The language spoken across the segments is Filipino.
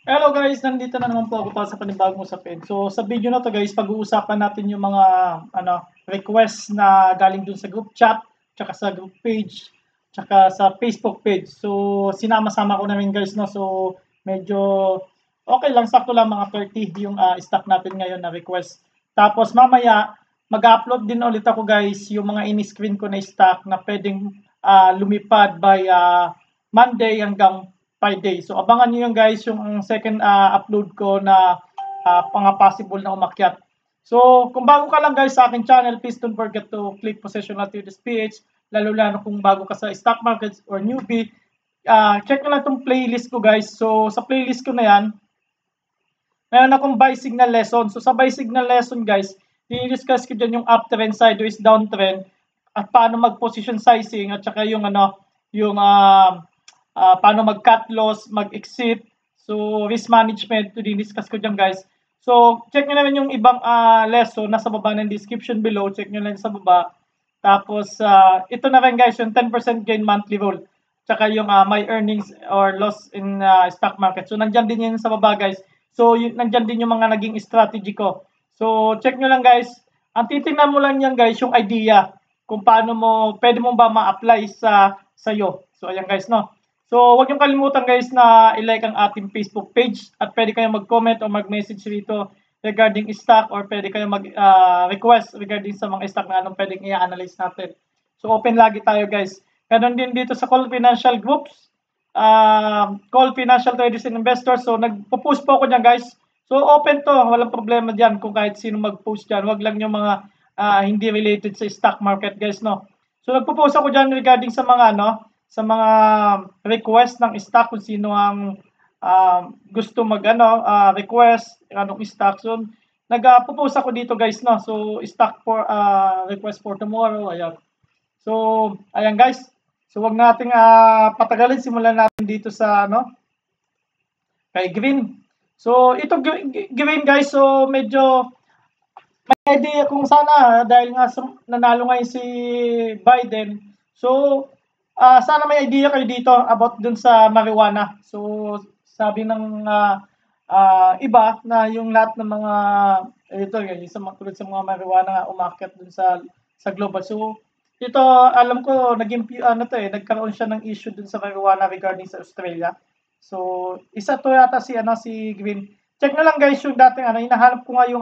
Hello guys, nandito na naman po ako para sa panibagong usapin. So sa video na to guys, pag-uusapan natin yung mga requests na galing dun sa group chat, tsaka sa group page, tsaka sa Facebook page. So sinama-sama ko na rin guys, no. So medyo okay lang, sakto lang mga 30 yung stock natin ngayon na request. Tapos mamaya mag-upload din ulit ako guys yung mga ini-screen ko na stock na pwedeng lumipad by Monday hanggang Friday. So abangan niyo yung guys yung second upload ko na possible na umakyat. So kung bago ka lang guys sa akin channel, please don't forget to click Possession Activities PH, lalo na kung bago ka sa stock markets or newbie. Check nyo lang itong playlist ko guys. So sa playlist ko na yan, meron akong buy signal lesson. So sa buy signal lesson guys, i-discuss ko dyan yung uptrend, sideways, downtrend, at paano mag-position sizing, at saka yung paano mag-cut loss, mag-exit. So risk management, to discuss ko dyan guys. So check nyo naman yung ibang lesson, nasa baba ng description below, check nyo lang sa baba. Tapos ito na rin guys, yung 10% gain monthly rule. Tsaka yung my earnings or loss in stock market. So nandyan din yun sa baba guys. So, nandyan din yung mga naging strategy ko. So, check nyo lang guys. Ang titingnan mo lang yan guys, yung idea. Kung paano pwede mo ba ma-apply sa'yo. So, ayan guys, no. So, huwag nyo kalimutan guys na i-like ang ating Facebook page. At pwede kayong mag-comment o mag-message rito regarding stock, or pwede kayong mag-request regarding sa mga stock na anong pwedeng i-analyze natin. So, open lagi tayo guys. Ganon din dito sa Call Financial Groups. Call Financial Traders and Investors. So, nagpo-post po ako dyan guys. So, open to. Walang problema dyan kung kahit sino mag-post dyan. Wag lang yung mga hindi related sa stock market guys, no. So, nagpo-post ako dyan regarding sa mga, sa mga request ng stock, kung sino ang gusto request, anong stock. So, nagpo-post ako dito guys, no. So, stock for request for tomorrow. Ayan. So, ayan guys. So, wag nating patagalin. Simulan natin dito sa, kay Green. So, ito Green guys, so medyo may idea kung sana, dahil nga nanalo ngayon si Biden. So, sana may idea kayo dito about dun sa marijuana. So, sabi ng iba na yung lahat ng mga tulad sa mga marijuana umakyat dun sa global. So, ito, alam ko, nagkaroon siya ng issue dun sa marijuana regarding sa Australia. So, isa to yata si Green. Check na lang guys yung dating hinahanap ko nga yung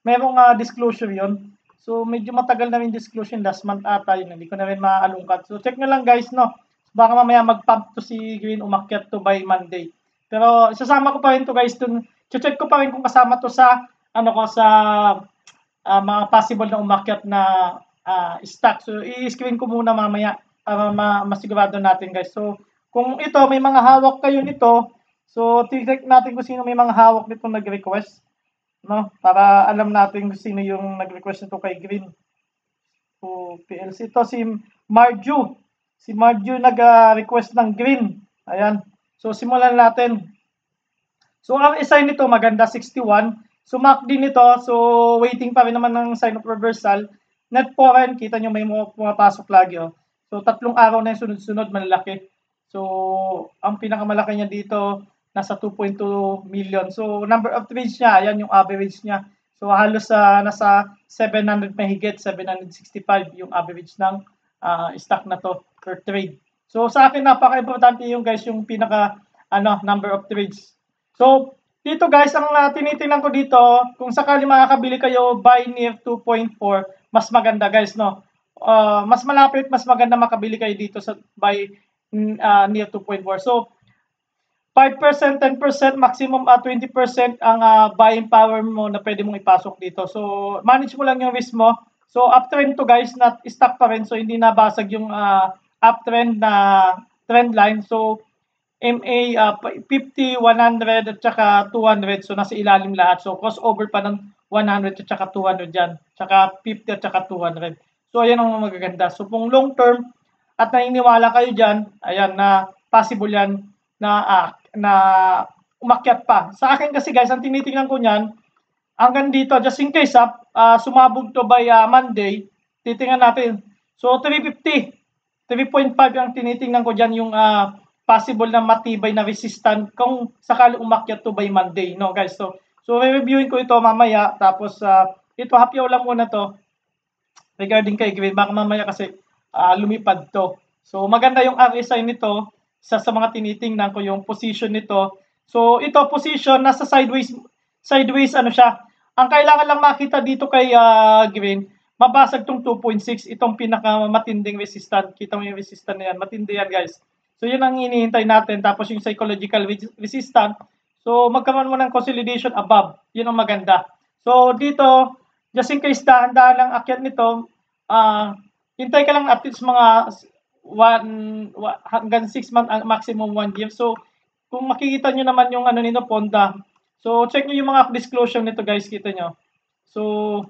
merong disclosure yon. So, medyo matagal na rin disclosure, last month ata yun, hindi ko na rin maalungkat. So, check na lang guys, no. Baka mamaya mag-pump to si Green, umakyat to by Monday. Pero, isasama ko pa rin to guys dun. Check ko pa rin kung kasama to sa, mga possible na umakyat na stock. So, i-screen ko muna mamaya para masigurado natin guys. So, kung ito, may mga hawak kayo nito, so, check natin kung sino may mga hawak nito nag-request. No? Para alam natin kung sino yung nag-request nito kay Green. So, PLC. Ito si Marju. Si Marju nag-request ng Green. Ayan. So, simulan natin. So, ang assign nito, maganda, 61. So, MACD nito, so, waiting pa rin naman ng sign of reversal. Net foreign, kita nyo may pumapasok lagi. Oh. So, 3 araw na yung sunod-sunod, malalaki. So, ang pinakamalaki niya dito, nasa 2.2 million. So, number of trades niya, ayan yung average niya. So, halos nasa 700 mahigit, 765 yung average ng stock na to per trade. So, sa akin, napaka-importante yung guys, yung number of trades. So, dito guys, ang tinitingnan ko dito, kung sakali makakabili kayo buy near 2.4, mas maganda guys, no? Mas malapit, mas maganda makabili kayo dito sa buy near 2.4. So, 5%, 10%, maximum 20% ang buying power mo na pwede mong ipasok dito. So, manage mo lang yung risk mo. So, uptrend to guys, not stock pa rin. So, hindi nabasag yung uptrend na trend line. So, MA 50, 100 at saka 200. So, nasa ilalim lahat. So, crossover pa ng 100 at saka 200 dyan. Tsaka 50 at saka 200. So, ayan ang magaganda. So, kung long term at naniniwala kayo dyan, ayan na possible yan na umakyat pa. Sa akin kasi guys, ang tinitingnan ko niyan, hanggang dito, just in case sumabog to by Monday, titingnan natin. So, 350, 3.5 ang tinitingnan ko dyan yung possible na matibay na resistant kung sakali umakyat to by Monday, no guys. So re-reviewin ko ito mamaya, tapos ito hapyaw lang muna to regarding kay Green, baka mamaya kasi lumipad to. So maganda yung RSI nito, sa mga tinitingnan ko yung position nito. So ito position nasa sideways ano siya. Ang kailangan lang makita dito kay Green, mabasag tong 2.6, itong pinakamatinding resistant. Kita mo yung resistant na yan, matindi yan guys. So yun ang hinihintay natin, tapos yung psychological resistant. So magkaroon mo ng consolidation above, yun ang maganda. So dito, just in case dahan-dahan lang akyat nito, hintay ka lang at least mga hanggang 6 months, maximum 1 year. So kung makikita nyo naman yung ano nito, Ponda. So check nyo yung mga disclosure nito guys, kita nyo. So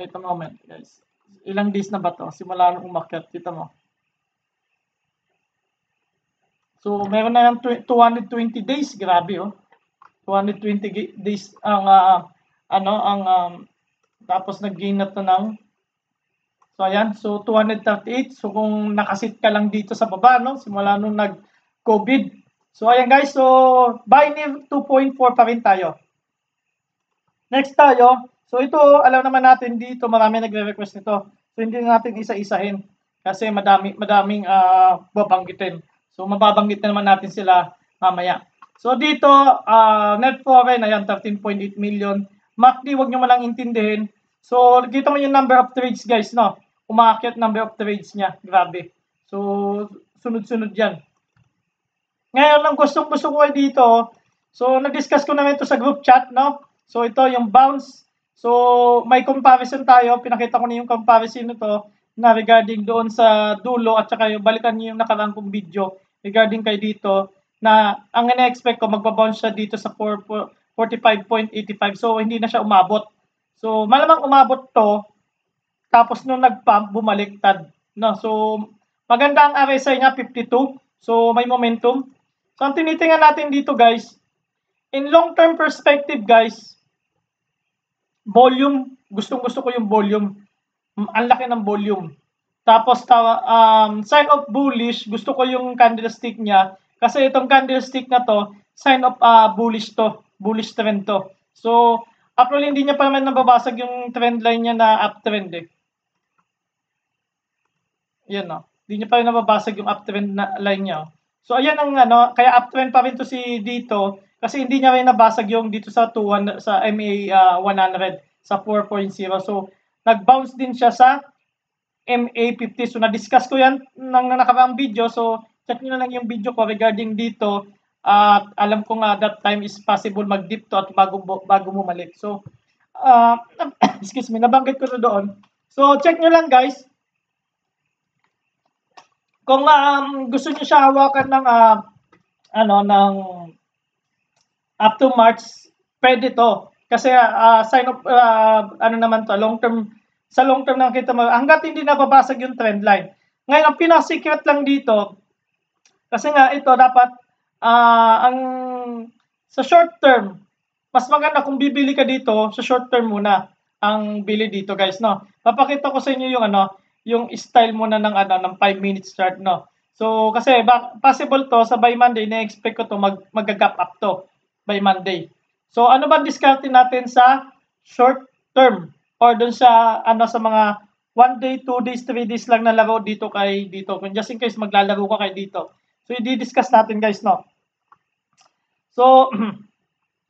wait a moment guys. Ilang days na ba to? Simula nung umakyat, kita mo. So meron na ng 220 days, grabe oh. 220 days ang tapos nag-gain na to ng, so ayan, so 238. So kung nakasit ka lang dito sa baba, no, simula nung nag-COVID. So ayan guys, so buy near 2.4 pa rin tayo. Next tayo, so ito, alam naman natin dito, marami nagre-request nito. So hindi natin isa-isahin kasi madaming babanggitin. So mababanggit na naman natin sila mamaya. So dito, net foreign, ayan, 13.8 million. MACD, wag nyo malang intindihin. So, kita mo yung number of trades guys, no? Umakyat number of trades niya. Grabe. So, sunod-sunod yan. Ngayon, ang gusto ko dito, so, nag-discuss ko naman ito sa group chat, no? So, ito yung bounce. So, may comparison tayo. Pinakita ko na yung comparison nito na regarding doon sa dulo, at saka yung balikan niyo yung nakarang kong video regarding kay dito, na ang ina-expect ko, magbabounce siya dito sa 45.85. So, hindi na siya umabot. So, malamang umabot to, tapos nung nag-pump, bumaliktad. No? So, maganda ang RSI niya, 52. So, may momentum. So, ang tinitingnan natin dito, guys, in long-term perspective, guys, volume, gustong-gusto ko yung volume. Ang laki ng volume. Tapos, sign of bullish, gusto ko yung candlestick niya. Kasi itong candlestick na to, sign of bullish to. Bullish trend to. So, actually, hindi niya pa naman nababasag yung trend line niya na uptrend eh. Yan no. Hindi niya pa rin nababasag yung uptrend na line niya. So, ayan ang kaya uptrend pa rin to si dito. Kasi hindi niya rin nabasag yung dito sa sa MA 100, sa 4.0. So, nag-bounce din siya sa MA 50. So, na-discuss ko yan ng nakaraang video. So, check nyo na lang yung video ko regarding dito. At alam ko nga that time is possible mag-dip to at bago bumalik. So, excuse me, nabanggit ko na doon. So, check nyo lang guys. Kung gusto nyo siya hawakan ng ng up to March, pwede to. Kasi sign of naman to, long term, sa long term nakita mo, hanggat hindi nababasag yung trend line. Ngayon, ang pinaka-secret lang dito, kasi nga ito dapat ang sa short term, mas maganda kung bibili ka dito sa short term muna ang bili dito guys, no. Papakita ko sa inyo yung yung style muna ng ng 5 minutes chart, no. So kasi possible to sa by Monday, na-expect ko to mag-gap up to by Monday. So ano ba discount natin sa short term or dun sa sa mga 1 day, 2 days, 3 days lang na laro dito kay dito. Kung just in case maglalaro ka kay dito. So, i-discuss natin guys, no? So,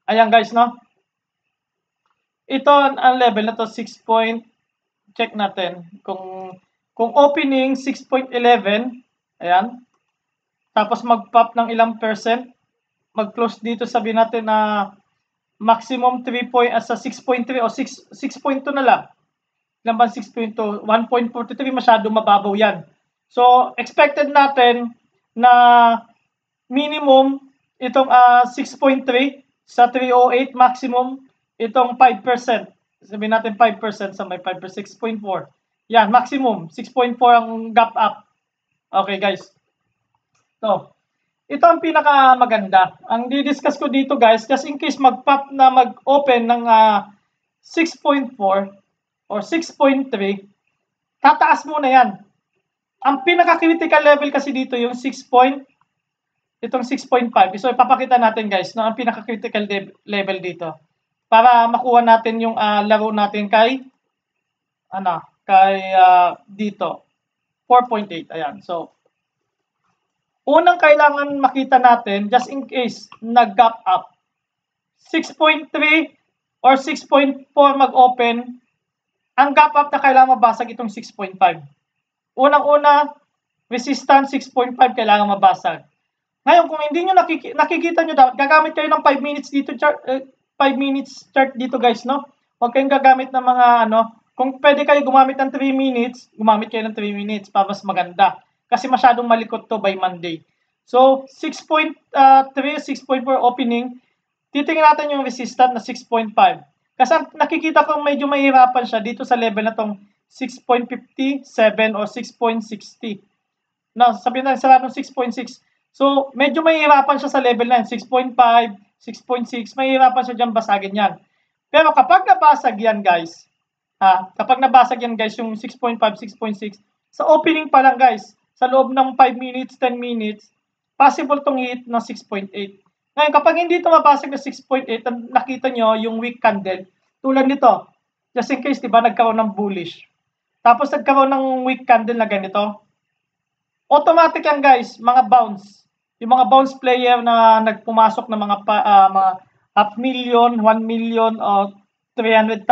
ayan guys, no? Ito, ang level na to, 6 point, check natin. Kung opening, 6.11, ayan. Tapos mag-pop ng ilang percent. Mag-close dito, sabihin natin na maximum 3 point, sa 6.3 o 6.2 na lang. Ilan ba 6.2? 1.43, masyado mababaw yan. So, expected natin na minimum itong 6.3 sa 308, maximum itong 5%. Sabihin natin 5% sa may 5%, 6.4. Yan, maximum 6.4 ang gap up. Okay guys. Ito ang pinakamaganda. Ang di-discuss ko dito guys, just in case mag-pop na mag-open ng 6.4 or 6.3, tataas muna yan. Ang pinaka-critical level kasi dito yung 6.3 itong 6.5. So ipapakita natin guys no ang pinaka-critical level dito para makuha natin yung laro natin kay dito 4.8. Ayan. So unang kailangan makita natin just in case nag-gap up 6.3 or 6.4 mag-open, ang gap up na kailangan mabasag itong 6.5. Unang-una, resistance 6.5 kailangan mabasag. Ngayon, kung hindi nyo nakikita nyo dapat, gagamit kayo ng 5 minutes dito, 5 minutes chart dito guys, no? Huwag kayong gagamit ng mga kung pwede kayo gumamit ng 3 minutes, gumamit kayo ng 3 minutes para mas maganda. Kasi masyadong malikot to by Monday. So, 6.3, 6.4 opening, titingnan natin yung resistance na 6.5. Kasi nakikita ko medyo mahirapan siya dito sa level na tong 6.57 or 6.60. Sabihin natin sarado 6.6. So, medyo mahirapan siya sa level na 6.5, 6.6. Mahirapan siya dyan basagin yan. Pero kapag nabasag yan guys, yung 6.5, 6.6, sa opening pa lang guys, sa loob ng 5 minutes, 10 minutes, possible tong hit ng 6.8. Ngayon, kapag hindi ito mabasag na 6.8, nakita nyo yung weak candle, tulad nito, just in case, diba, nagkaroon ng bullish. Tapos nagkaroon ng weak candle na ganito. Automatic yan guys, mga bounce. Yung mga bounce player na nagpumasok ng mga 500,000, 1 million, o 300,000,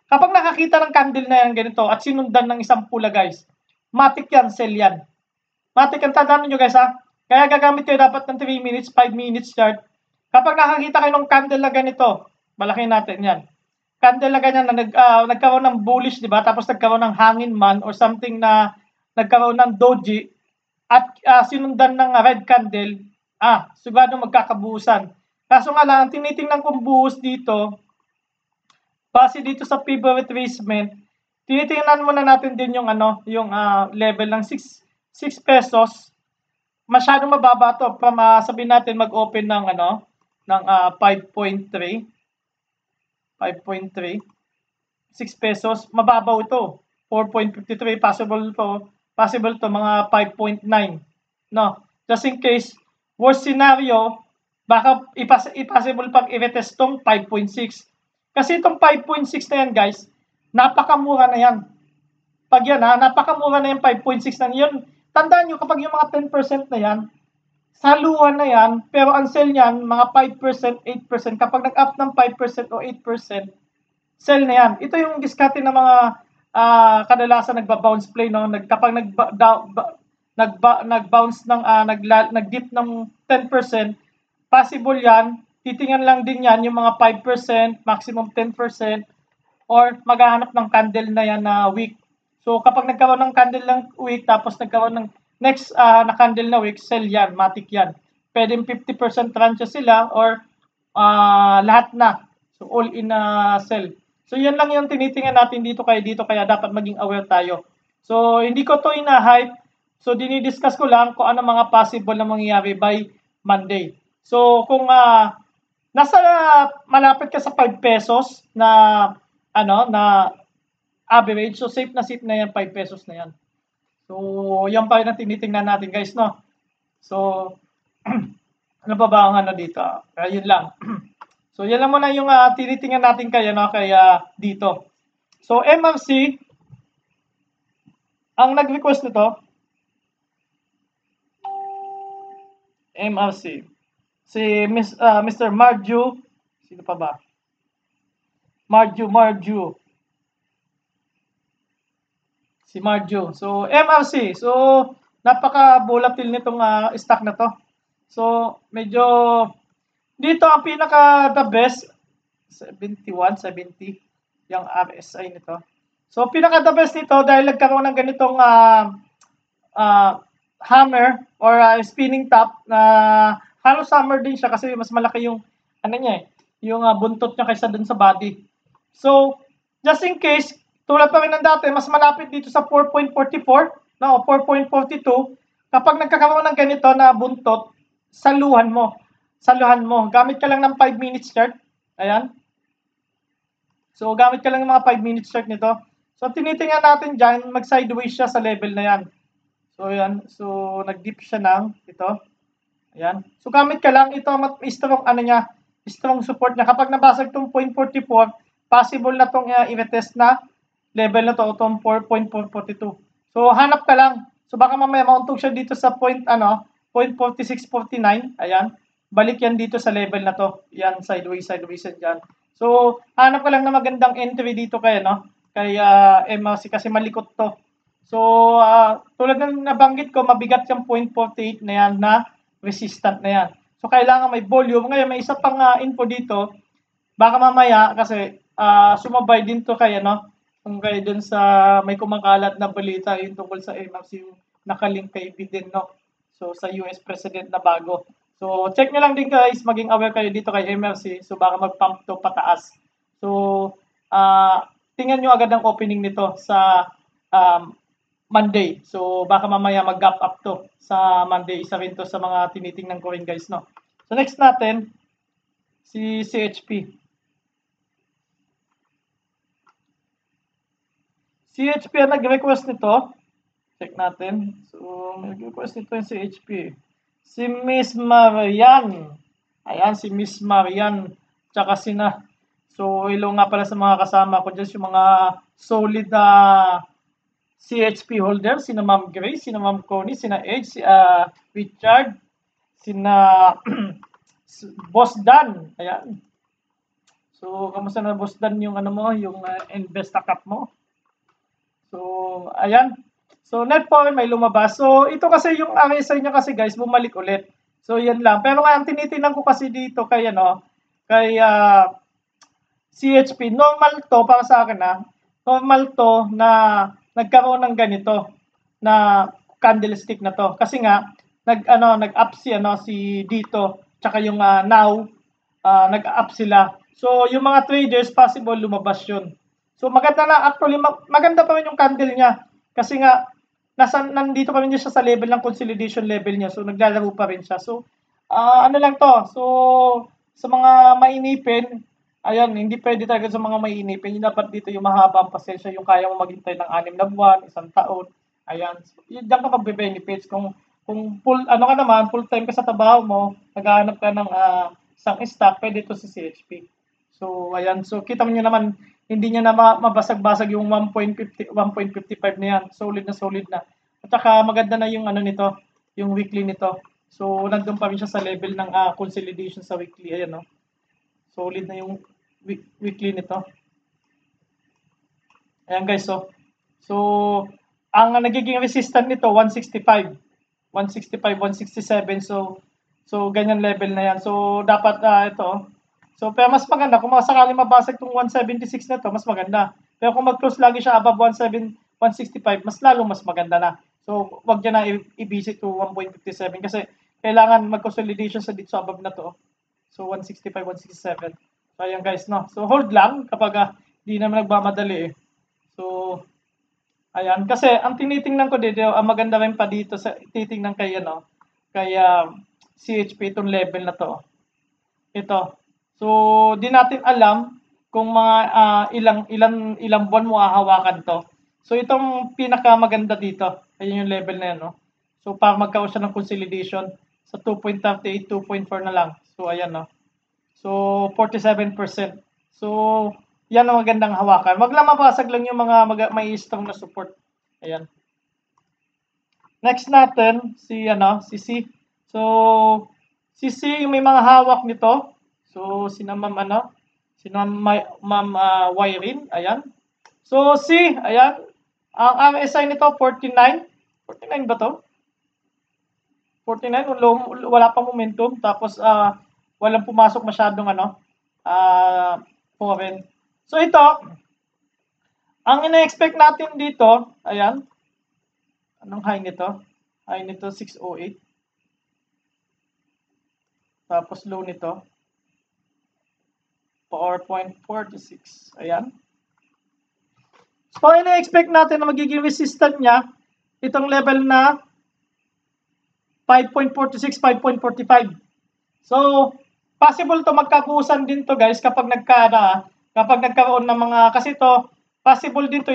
kapag nakakita ng candle na yan ganito at sinundan ng isang pula guys, matik yan, sell yan. Matik yan, tandaan nyo guys Kaya gagamit kayo dapat ng 3 minutes, 5 minutes chart. Kapag nakakita kayo ng candle na ganito, malaking natin yan. Candle na ganyan na nagkaroon ng bullish, di ba? Tapos nagkaroon ng hangin man or something na nagkaroon ng doji at sinundan ng red candle, sigurado magkakabuhusan. Kaso nga lang, tinitingnan kong buhos dito, base dito sa pivot retracement, tinitingnan muna natin din yung level ng 6 pesos. Masyadong mababa to from sabihin natin mag-open ng 5.3 6 pesos, mababaw ito. 4.53 possible to mga 5.9. No, just in case worst scenario, baka i-possible pag i-retest tong 5.6. Kasi itong 5.6 na yan guys, napakamura na yan. Pag yan napakamura na yung 5.6 na yun. Tandaan nyo, kapag yung mga 10% na yan, saluhan na yan, pero ang sell niyan, mga 5%, 8%. Kapag nag-up ng 5% o 8%, sell na yan. Ito yung diskarte ng mga kadalasan nagba-bounce play, no? Kapag nag-bounce ng, nag-dip ng 10%, possible yan, titingnan lang din yan, yung mga 5%, maximum 10%, or maghahanap ng candle na yan na weak. So, kapag nagkaroon ng candle ng week, tapos nagkaroon ng next na candle na week, sell yan, matik yan. Pwedeng 50% tranche sila or lahat na. So, all in sell. So, yan lang yung tinitingnan natin dito, kaya dapat maging aware tayo. So, hindi ko to ina-hype. So, dinidiscuss ko lang kung ano mga possible na mangyayari by Monday. So, kung nasa malapit ka sa 5 pesos na average, so safe na yan, 5 pesos na yan. So, yan pa rin ang tinitingnan natin guys, no? So, ano pa ba ang dito? Yun lang. So, yan lang muna yung tinitingnan natin kaya dito. So, MRC, ang nag-request nito, MRC, si Mr. Marju, sino pa ba? Marju. Si Marjo. So, MRC. So, napaka-volatile nitong stock na to. So, medyo dito ang pinaka the best 71, 70 yung RSI nito. So, pinaka the best nito dahil nagkaroon ng ganitong hammer or spinning top na halos hammer din siya kasi mas malaki yung yung buntot niya kaysa dun sa body. So, just in case tulad pa rin ng dati, mas malapit dito sa 4.44, 4.42. Kapag nagkakaroon ng ganito na buntot, saluhan mo. Gamit ka lang ng 5 minutes chart. Ayan. So, gamit ka lang ng mga 5 minutes chart nito. So, tinitingnan natin dyan, mag-sideways siya sa level na yan. So, ayan. So, nag-dip siya ng ito. Ayan. So gamit ka lang ito strong ano niya, strong support niya. Kapag nabasag tong 0.44, possible na tong i-retest na level na to tong 4.442. So hanap ka lang. So baka mamaya mauntog siya dito sa point 0.4649. Ayan. Balik yan dito sa level na to. Yan sideways yan diyan. So hanap ka lang na magandang entry dito kay MRC kasi malikot to. So tulad ng nabanggit ko, mabigat yung 0.48 na yan na resistant na yan. So kailangan may volume. Ngayon may isa pang info dito. Baka mamaya kasi sumabay din to kay kung kayo dun sa may kumakalat na balita yung tungkol sa MRC yung nakalink kay Biden, no? So sa US President na bago. So check nyo lang din guys, maging aware kayo dito kay MRC. So baka mag-pump to pataas. So tingnan nyo agad ang opening nito sa Monday. So baka mamaya mag-gap up to sa Monday. Isa rin to sa mga tinitingnan ko rin guys, no? So next natin, si CHP. CHP ang nag-request nito. Check natin. So, nag-request nito yung CHP. Si Miss Marian. Ayan, si Miss Marian. Tsaka sina. So, ilo nga pala sa mga kasama ko dyan, yung mga solid CHP holders. Sina Ma'am Grace, sina Ma'am Connie, sina Edge, si Richard, sina Boss Dan. Ayan. So, kamusta na Boss Dan yung yung invest account mo? So, ayan. So, net power may lumabas. So, ito kasi yung RSI niya kasi guys, bumalik ulit. So, yan lang. Pero nga, ang tinitingnan ko kasi dito kay CHP, normal to para sa akin normal to na nagkaroon ng ganito na candlestick na to. Kasi nga, nag-up si dito, tsaka yung now, nag-up sila. So, yung mga traders, possible lumabas yun. So maganda na, actually maganda pa rin yung candle niya kasi nga nandito pa rin siya sa level ng consolidation level niya. So naglalaro pa rin siya. So ano lang to. So sa mga mainipin, ayan, hindi pwede talaga sa mga mainipin. Yung dapat dito yung mahabang pasensya, yung kaya mo maghintay ng 6 na buwan, 1 taon. Ayan. So, yun diyan ka magbe-benefits kung full ka naman, full time ka sa trabaho mo, naghahanap ka ng isang stock, pwede ito sa CHP. So ayan, so kita mo niyo naman hindi niya na mabasag-basag yung 1.55 na yan. Solid na. At saka maganda na yung nito, yung weekly nito. So nandun pa rin siya sa level ng consolidation sa weekly. Ayan, no? Solid na yung weekly nito. Ayan guys, so ang nagiging resistant nito 165, 167. So ganyan level na yan. So dapat ito. So, pero mas maganda, kung sakali mabasag itong 176 na to, mas maganda. Pero kung mag-close lagi siya above 165, mas maganda na. So, wag niya na i-visit to 1.57 kasi kailangan mag-consolidation sa dito sa above na to. So, 165, 167. So, ayan guys, no? So, hold lang kapag di naman nagmamadali So, ayan. Kasi, ang tinitingnan ko dito, ang maganda rin pa dito, sa titingnan kay CHP itong level na to. Ito. So, di natin alam kung mga ilang buwan mo hahawakan to. So, itong pinakamaganda dito, ayun yung level na yan, no? So, para magkaroon siya ng consolidation sa 2.38, 2.4 na lang. So, ayan, no? So, 47%. So, yan ang magandang hawakan. Wag lang mabasag lang yung mga may strong na support. Ayan. Next natin, si C. So, si C, yung may mga hawak nito. So, sina Ma'am Wyrin, ayan. So, C, ayan. Ang RSI nito, 49. 49 ba to? 49, wala pang momentum. Tapos, walang pumasok masyadong foreign. So, ito, ang ina-expect natin dito, ayan. Anong high nito? High nito, 608. Tapos, low nito, 4.46. Ayan. So, ina-expect natin na magiging resistant niya itong level na 5.46, 5.45. So, possible to magkakusan din to guys kapag nagkaroon ng mga, kasi to, possible din to,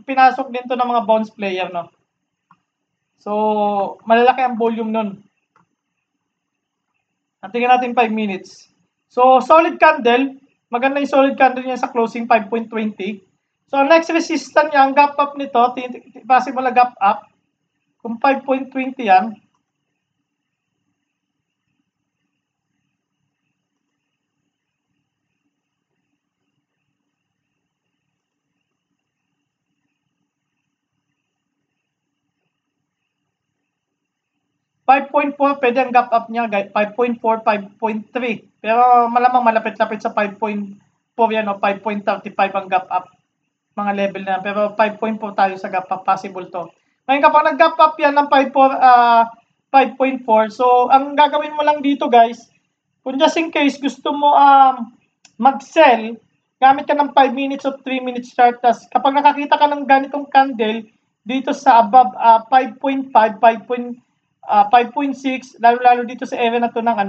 pinasok din to ng mga bounce player, no? So, malalaki ang volume nun. At tingnan natin 5 minutes. So, solid candle. Maganda yung solid candle niya sa closing 5.20. So, ang next resistance niya, ang gap up nito, possible na gap up. Kung 5.20 yan, $5.4 pwede ang gap up niya, guys. 5.4, 5.3. Pero malamang malapit-lapit sa 5.4 yan o 5.35 ang gap up. Mga level na. Pero 5.4 tayo sa gap up. Possible to. Ngayon kapag nag-gap up yan ng 5.4, so ang gagawin mo lang dito, guys, kung just in case gusto mo mag-sell, gamit ka ng 5 minutes o 3 minutes chart. Tas kapag nakakita ka ng ganitong candle dito sa above 5.5, 5.6, lalo dito sa area na to ng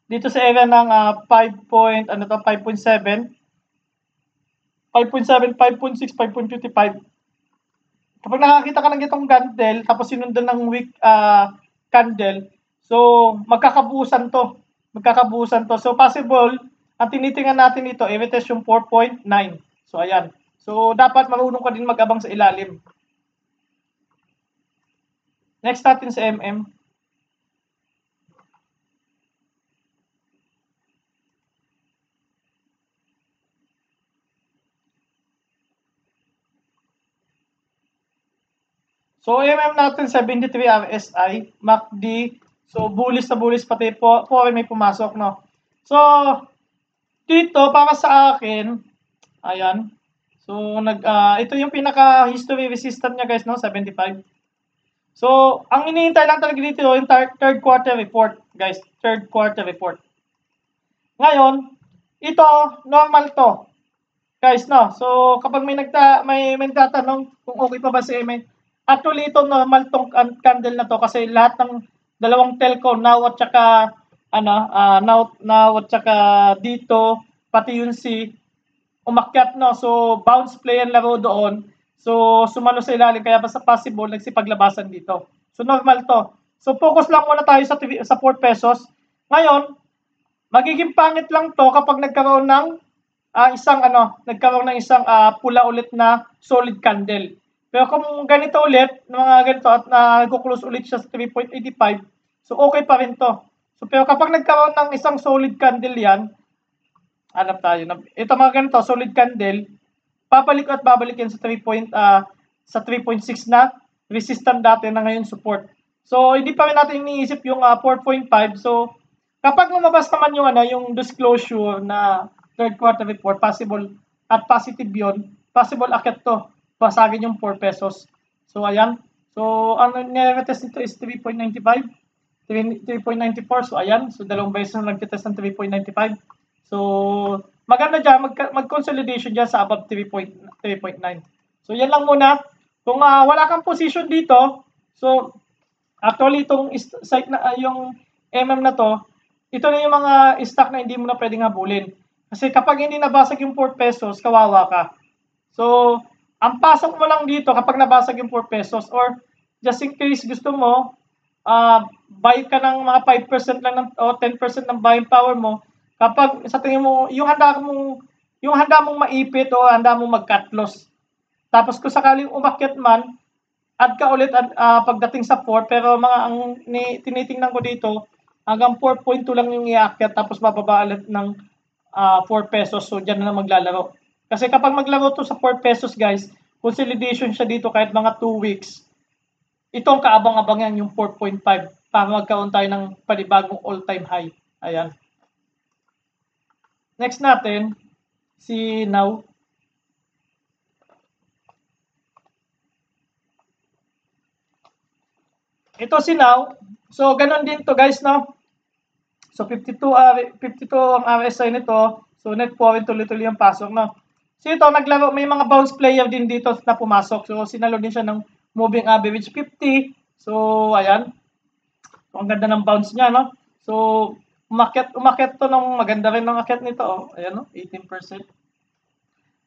dito sa area ng 5.7, 5.7, 5.6, 5.55. Kapag nakakita ka ng itong candle, tapos sinundan ng week candle, so magkakabuusan to. So possible, ang tinitingnan natin ito, i-retest yung 4.9. So ayan. So dapat marunong ka din mag-abang sa ilalim. Next natin sa MM. So MM natin 73 RSI, MACD. So bullish na bullish pati po may pumasok, no. So dito para sa akin, ayan. So ito yung pinaka history resistance niya, guys, no, 75. So, ang iniintay lang talaga dito yung third quarter report, guys. Third quarter report. Ngayon, ito, normal to. Guys, no? So, kapag may nagtatanong kung okay pa ba si MN, actually, ito normal tong candle na to kasi lahat ng dalawang telco, now at saka, now at saka dito, pati yung si umakyat, no? So, bounce play ang laro doon. So, sumalo sa ilalim, kaya basta possible, nagsipaglabasan dito. So, normal to. So, focus lang muna tayo sa 4 pesos. Ngayon, magiging pangit lang to kapag nagkaroon ng isang pula ulit na solid candle. Pero kung ganito ulit, mga ganito at nag-close ulit siya sa 3.85, so okay pa rin to. So, pero kapag nagkaroon ng isang solid candle yan, hanap tayo. Ito mga ganito, solid candle, babalik yan sa 3.6 na resistant dati na ngayon support. So, hindi pa rin natin iniisip yung 4.5. So, kapag lumabas naman yung yung disclosure na third quarter report, possible at positive yun, possible akit to. Basagin yung 4 pesos. So, ayan. So, ang nire-test nito is 3.95. 3.94. So, ayan. So, dalawang beses na nag-test ng 3.95. So, maganda dyan, mag-consolidation dyan sa above 3.9. So, yan lang muna. Kung wala kang position dito, so, actually, itong site na, yung MM na to, ito na yung mga stock na hindi mo na pwedeng habulin. Kasi kapag hindi nabasag yung 4 pesos, kawawa ka. So, ang pasok mo lang dito kapag nabasag yung 4 pesos or just in case gusto mo, buy ka ng mga 5% lang o 10% ng buying power mo, kapag sa tingin mo, yung handa mong maipit o handa mong mag-cut loss. Tapos kung sakaling umakyat man, add ka ulit pagdating sa 4, pero ang tinitingnan ko dito, hanggang 4.2 lang yung iakyat, tapos bababa ulit ng 4 pesos. So, dyan na maglalaro. Kasi kapag maglaro to sa 4 pesos, guys, consolidation siya dito kahit mga 2 weeks. Itong kaabang-abang yan yung 4.5 para magkaroon tayo ng panibagong all-time high. Ayan. Next natin, si Now. Ito si Now. So, ganun din to, guys, no? So, 52 ang RSI nito. So, net point tuloy-tuloy ang pasok, no? So, ito, naglaro, may mga bounce player din dito na pumasok. So, sinalo din siya ng moving average 50. So, ayan. So, ang ganda ng bounce niya, no? So, umakyat to ng maganda rin ng akyat nito, oh. Ayan, no? 18%.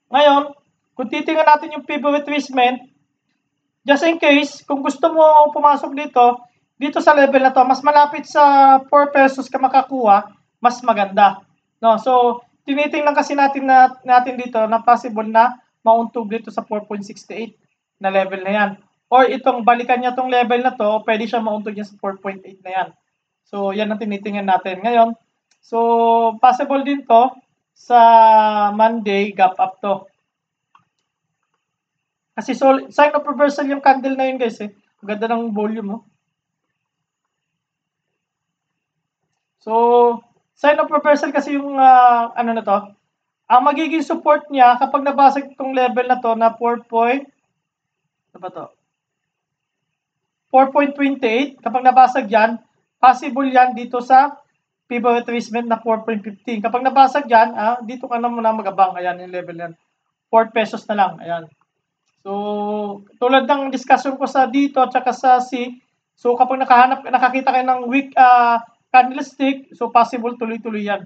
Ngayon, kung titingnan natin yung pivot retracement, just in case, kung gusto mo pumasok dito, dito sa level na to, mas malapit sa 4 pesos ka makakuha, mas maganda. No? So, tinitingnan kasi natin dito na possible na mauntog dito sa 4.68 na level na yan. Or itong balikan niya tong level na to, pwede siya mauntog niya sa 4.8 na yan. So, yan ang tinitingnan natin ngayon. So, possible din to sa Monday gap up to. Kasi sign of reversal yung candle na yun guys eh. Ang ganda ng volume, oh. So, sign of reversal kasi yung ano na to. Ang magiging support niya kapag nabasag itong level na to na 4.28, kapag nabasag yan, possible yan dito sa pivot retracement na 4.15. Kapag nabasag yan, dito ka na muna mag-abang. Ayan, yung level yan. 4 pesos na lang. Ayan. So, tulad ng discussion ko sa dito at saka sa C, so kapag nakakita kayo ng weak candlestick, so possible tuloy-tuloy yan.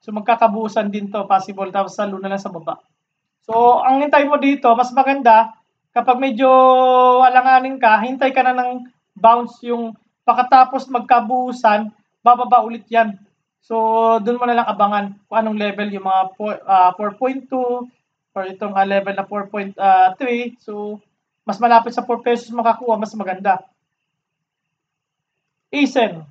So, magkakabuusan din to, possible, tapos salo na lang sa baba. So, ang hintay mo dito, mas maganda, kapag medyo alanganin ka, hintay ka na ng bounce yung pagkatapos magkabuusan, bababa ulit yan. So, dun mo na lang abangan kung anong level yung mga 4.2, or itong level na 4.3. So, mas malapit sa 4 pesos makakuha, mas maganda. ASEN.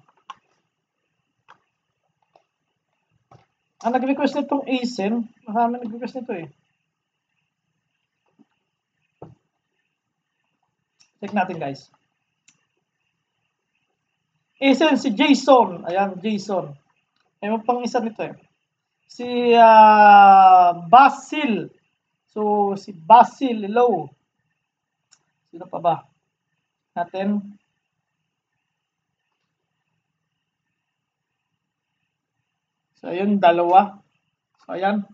Ang nag-request nitong ASEN, marami nag-request nito eh. Check natin guys. ASEN, si Jason. Ayan, Jason. May pang isa nito eh. Si Basil. So, si Basil, hello. Sino pa ba? Natin. So, ayun, dalawa. So, ayan.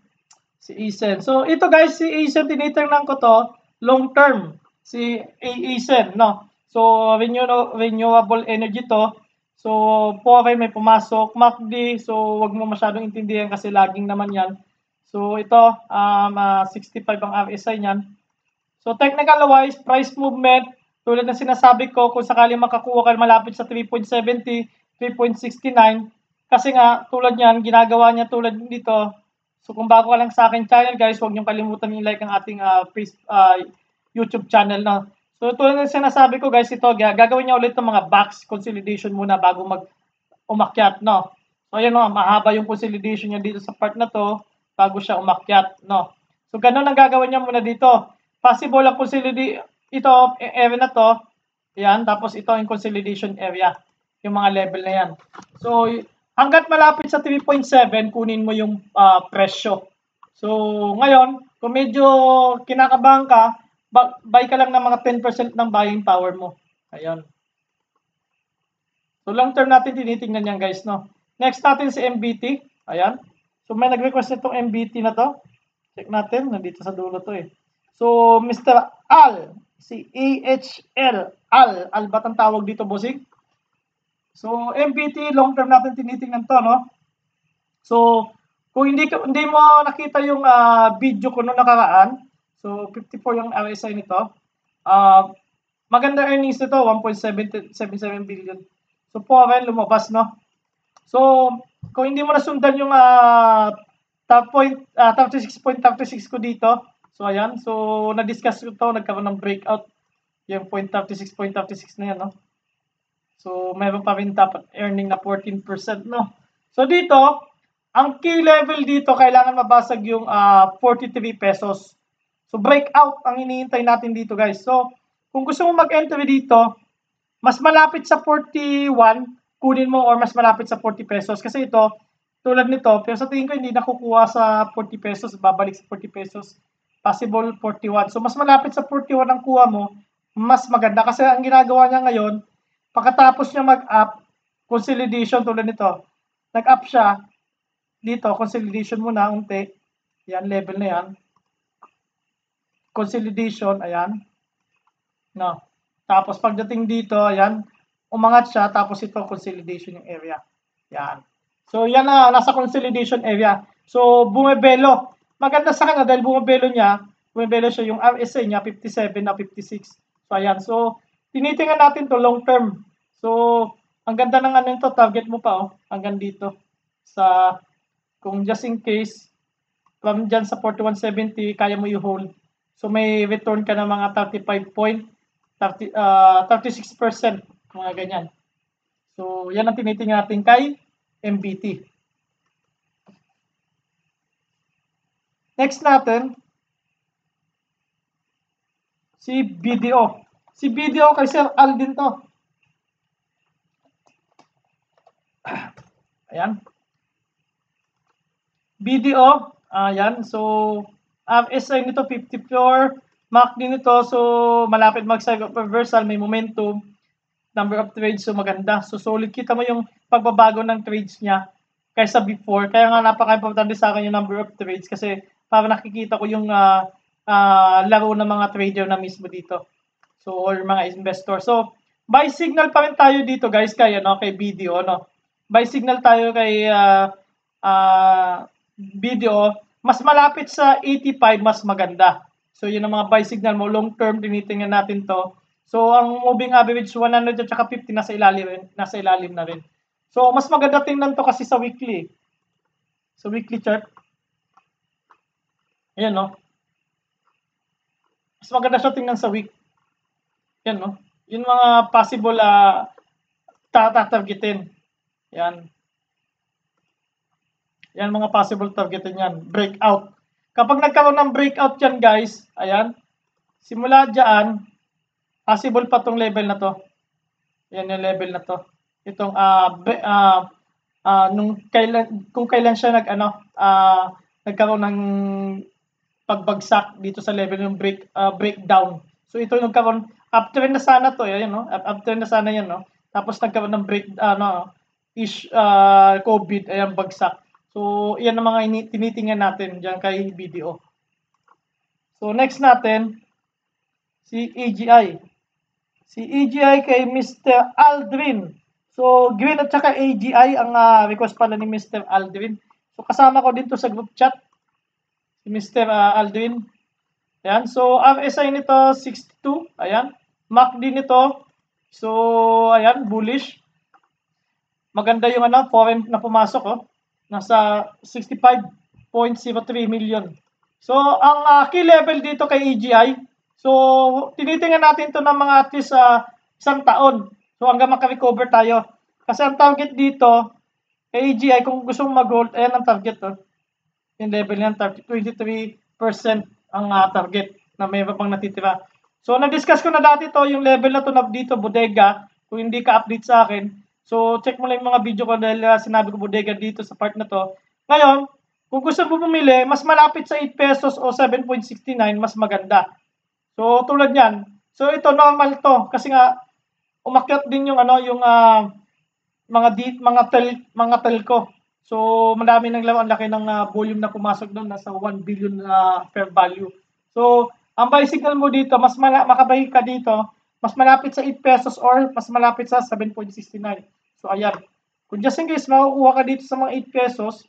Si ASEN. So, ito guys, si ASEN, tinitingnan ko to, long term. Si ASEN, no? So, renewable energy to. So, Pore may pumasok. MACD, so, wag mo masyadong intindihan kasi laging naman yan. So, ito, 65 ang RSI niyan. So, technical-wise, price movement, tulad ng sinasabi ko, kung sakali makakuha ka malapit sa 3.70, 3.69, kasi nga, tulad niyan, ginagawa niya tulad dito. So, kung bago ka lang sa akin channel, guys, huwag niyong kalimutan i-like ang ating YouTube channel na. So, tulad ng sinasabi ko, guys, ito, gagawin niya ulit ng mga box consolidation muna bago umakyat, no? So, ayan, no, mahaba yung consolidation niya dito sa part na to bago siya umakyat, no? So, ganun ang gagawin niya muna dito. Possible ang ito, area na to, yan, tapos ito yung consolidation area, yung mga level na yan. So, hanggat malapit sa 3.7, kunin mo yung presyo. So, ngayon, kung medyo kinakabahan ka, buy ka lang ng mga 10% ng buying power mo. Ayun. So, long term natin tinitingnan yan, guys, no? Next natin si MBT. Ayan. So, may nag-request nitong MBT na to. Check natin. Nandito sa dulo to eh. So, Mr. Al. Si AHL. Al ba ang tawag dito, bossing? So, MBT, long term natin tinitingnan to, no? So, kung hindi mo nakita yung video ko noong nakaraan, so 54 yung RSI nito, maganda earnings nito, 1.77 billion. So, Pore lumabas, no? So, kung hindi mo nasundan yung 36.36 ko dito, so ayan, so na-discuss ko to, nagkaroon ng breakout, yung 0.36 na yan, no? So, meron pa rin dapat earning na 14%, no? So, dito, ang key level dito, kailangan mabasag yung 43 pesos. So, breakout ang hinihintay natin dito, guys. So, kung gusto mo mag-entry dito, mas malapit sa 41, kunin mo, or mas malapit sa 40 pesos. Kasi ito, tulad nito, pero sa tingin ko hindi nakukuha sa 40 pesos, babalik sa 40 pesos. Possible 41. So, mas malapit sa 41 ang kuha mo, mas maganda. Kasi ang ginagawa niya ngayon, pagkatapos niya mag-up, consolidation tulad nito, nag-up siya, dito, consolidation muna, unti. Yan, level na yan. Consolidation, ayan. No. Tapos pagdating dito, ayan, umangat siya, tapos ito, consolidation yung area. Yan. So, yan na, nasa consolidation area. So, bumibelo. Maganda sa kanya dahil bumibelo siya yung RSI niya, 57 na 56. So, ayan. So, tinitingnan natin to long term. So, ang ganda ng ano ito, target mo pa, oh, hanggang dito. Sa, kung just in case, from dyan sa 4170, kaya mo i-hold. So, may return ka ng mga 36%, mga ganyan. So, yan ang tinitingnan natin kay MBT. Next natin, si BDO. Si BDO kay Sir Aldin to. Ayan. BDO, ayan. So, RSI nito 54, MACD nito, so malapit mag-cycle reversal, may momentum, number of trades, so maganda. So, solid. Kita mo yung pagbabago ng trades niya kaysa before. Kaya nga napaka-importante sa akin yung number of trades kasi para nakikita ko yung laro ng mga trader na mismo dito. So, or mga investor. So, buy signal pa rin tayo dito guys kay, kay BDO. No? Buy signal tayo kay BDO. Mas malapit sa 85, mas maganda. So, yun ang mga buy signal mo. Long term, tinitingnan natin to. So, ang moving average 100 at saka 50 nasa ilalim na rin. So, mas maganda tingnan to kasi sa weekly. Sa weekly chart. Ayan, no? Mas maganda siya tingnan sa week. Yan, no? Yung mga possible tatargetin. Yan. Yan mga possible targetin yan. Breakout. Kapag nagkaroon ng breakout yan, guys, ayan, simula dyan, possible pa tong level na to. Yan yung level na to. Itong kung kailan siya nagkaroon ng pagbagsak dito sa level ng breakdown. So ito yung nagkaroon uptrend na sana to, ayan, no? Uptrend na sana yan, no? Tapos nagkaroon ng COVID, ayan, bagsak. So iyan ang mga tinitingnan natin diyan kay BDO. So next natin si AGI. Si AGI kay Mr. Aldrin. So Green at saka AGI ang request pala ni Mr. Aldrin. So kasama ko dito sa group chat si Mr. Aldrin. Ayan, so RSI nito 62, ayan. MACD nito, so ayan, bullish. Maganda yung foreign na pumasok, oh. Nasa 65.03 million. So ang key level dito kay AGI, so tinitingnan natin to ng mga at least isang taon. So hanggang maka-recover tayo. Kasi ang target dito kay AGI, kung gusto mong mag-hold, ayan ang target, oh. Yung level niyan, 23% ang target na may pang natitira. So, na-discuss ko na dati to, yung level na to na dito, bodega. Kung hindi ka update sa akin, so check mo lang yung mga video ko dahil sinabi ko bodega dito sa part na to. Ngayon, kung gusto mo bumili, mas malapit sa 8 pesos o 7.69, mas maganda. So, tulad yan. So, ito normal to kasi nga umakyat din yung yung mga telco. So, madami nang ang laki ng volume na pumasok doon, nasa 1 billion fair value. So, ang buy signal mo dito, mas makabuy ka dito, mas malapit sa 8 pesos or mas malapit sa 7.69. So, ayan. Kung just in case, makukuha ka dito sa mga 8 pesos,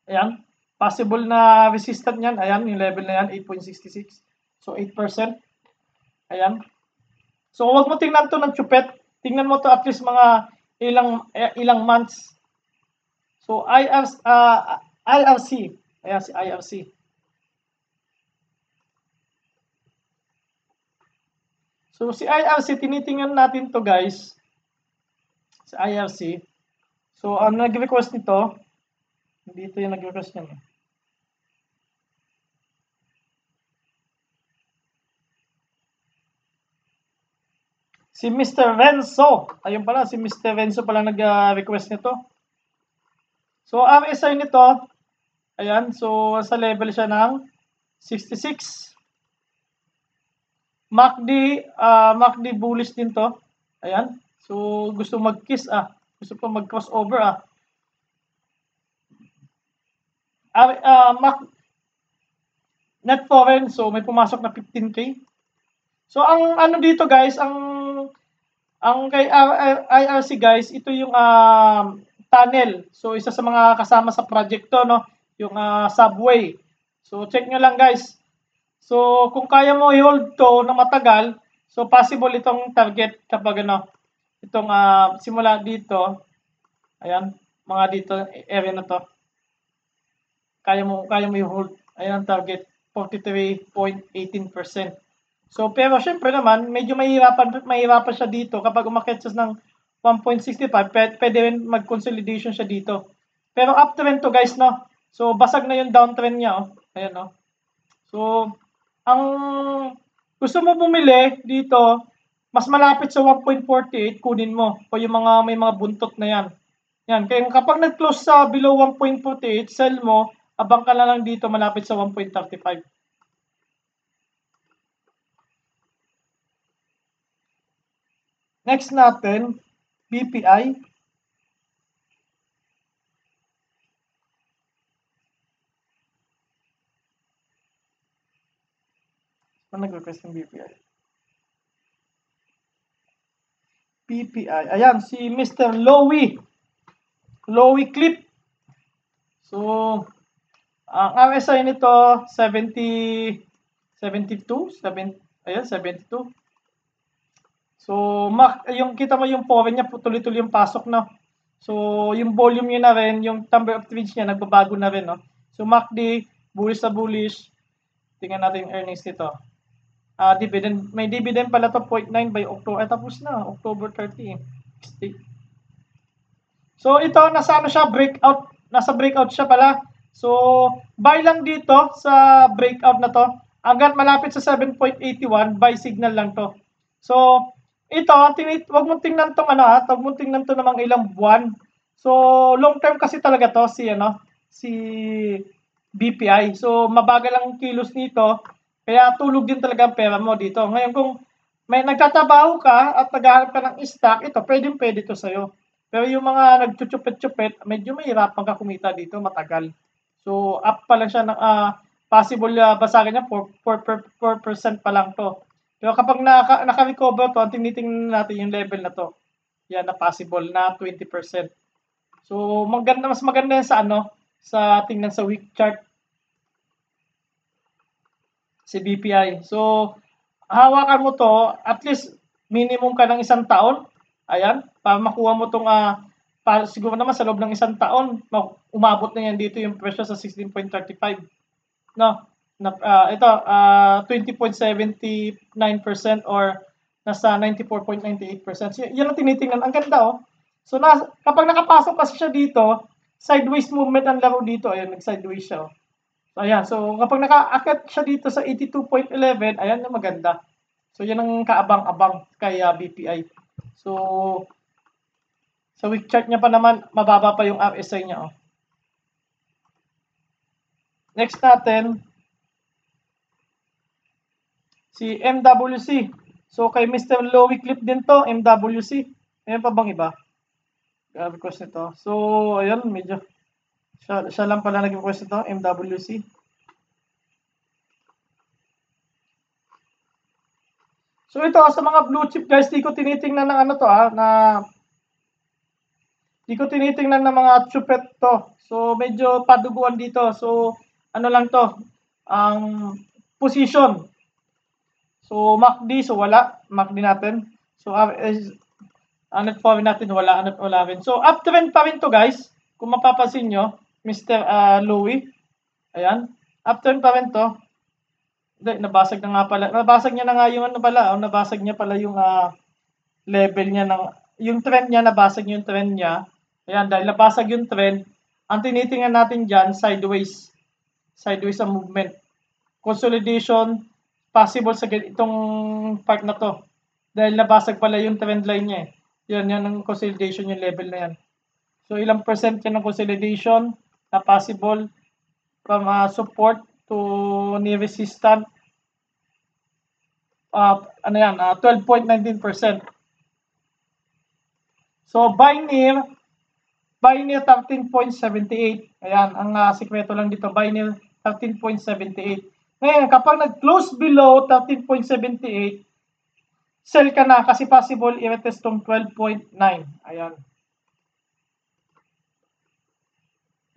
ayan, possible na resistant yan, ayan, yung level na yan, 8.66. So, 8%. Ayan. So, huwag mo tingnan to ng chupet. Tingnan mo to at least mga ilang months. So, IRC. Ayan, si IRC. So, si IRC, tinitingnan natin to guys. Si IRC. So, ang nag-request nito, dito yung nag-request niya. Si Mr. Renzo. Ayun pala, si Mr. Renzo pala nag-request nito. So, RSI nito, ayan, so sa level siya ng 66. MACD bullish din to. Ayan. So, gusto mag-kiss gusto pa mag-crossover net foreign, so may pumasok na 15K. So, ang ano dito guys, ang kay IRC guys, ito yung tunnel. So, isa sa mga kasama sa project to, no? Yung subway. So, check nyo lang guys. So, kung kaya mo i-hold to na matagal, so possible itong target kapag itong simula dito, ayan, mga dito, area na to, kaya mo i-hold. Ayan ang target, 43.18%. So, pero syempre naman, medyo mahirapan siya dito kapag umakyat siya ng 1.65, pwede rin mag-consolidation siya dito. Pero uptrend to guys, no? So, basag na yung downtrend niya, oh. Ayan, no? So, ang gusto mo bumili dito, mas malapit sa 1.48, kunin mo. O yung may mga buntot na yan. Yan, kaya kapag nag-close sa below 1.48, sell mo, abang ka na lang dito malapit sa 1.35. Next natin, BPI. Ano nag-request ng BPI? BPI. Ayan, si Mr. Lowy. Lowy Clip. So, ang RSI nito, 72, ayan, 72. So, yung kita mo yung power niya, tuloy-tuloy yung pasok, no? So, yung volume niya na rin, yung number of trades niya, nagbabago na rin, no? So, MACD, bullish sa bullish. Tingnan natin yung earnings nito. Dividend, may dividend pala to 0.9 by October. Tapos na, October 30. So, ito, nasa breakout. Nasa breakout siya pala. So, buy lang dito sa breakout na to. Hanggang malapit sa 7.81, buy signal lang to. So, ito, wag mong tingnan tong wag mong tingnan to namang ilang buwan. So, long term kasi talaga to si BPI. So, mabagal ang kilos nito. Kaya tulog din talaga ang pera mo dito. Ngayon, kung may nagtatrabaho ka at naghahanap ka ng stock, ito, pwede to sa'yo. Pero yung mga nagchuchupet-chupet, medyo mahirapan ka kumita dito, matagal. So, up pa lang siya ng possible basagin niya 4% pa lang to. Pero kapag naka-recover to, tinitingnan natin yung level na to. Yan na possible na 20%. So, mas maganda yan sa tingnan sa week chart si BPI. So, hawakan mo to, at least minimum ka ng 1 taon. Ayan, para makuha mo tong siguro naman sa loob ng 1 taon, umabot na yan dito yung presyo sa 16.35. No? Ito, 20.79% or nasa 94.98%. So, yan ang tinitingnan. Ang ganda, oh. So, kapag nakapasok kasi siya dito, sideways movement ang laro dito. Ayan, nag-sideways siya, oh. So, ayan. So, kapag nakaakyat siya dito sa 82.11, ayan na maganda. So, yan ang kaabang-abang kay BPI. So, sa week chart niya pa naman, mababa pa yung RSI niya, oh. Next natin, si MWC. So, kay Mr. Lowy Clip din to, MWC. Ayan pa bang iba? Request nito. So, ayun, medyo siya lang pala nag-request nito, MWC. So, ito, sa mga blue chip guys, di ko tinitingnan ng di ko tinitingnan ng mga chupet to. So, medyo paduguan dito. So, ano lang to, ang position. So, MACD, so wala. MACD natin. So, net foreign natin, wala rin. So, uptrend pa rin to guys. Kung mapapansin nyo, Mr. Louie. Ayan. Uptrend pa rin to. Hindi, nabasag na nga pala. Nabasag niya na nga yung nabasag niya pala yung level niya yung trend niya, nabasag yung trend niya. Ayan, dahil nabasag yung trend, ang tinitingnan natin dyan, sideways. Sideways ang movement. Consolidation, possible sa itong part na to. Dahil nabasag pala yung trend line niya. Yan ang consolidation, yung level na yan. So, ilang percent yan ng consolidation na possible from support to near resistant. 12.19%. So, buy near 13.78. Ayan, ang sikreto lang dito, buy near 13.78. Ngayon, kapag nag-close below 13.78, sell ka na kasi possible i-retest tong 12.9. Ayan.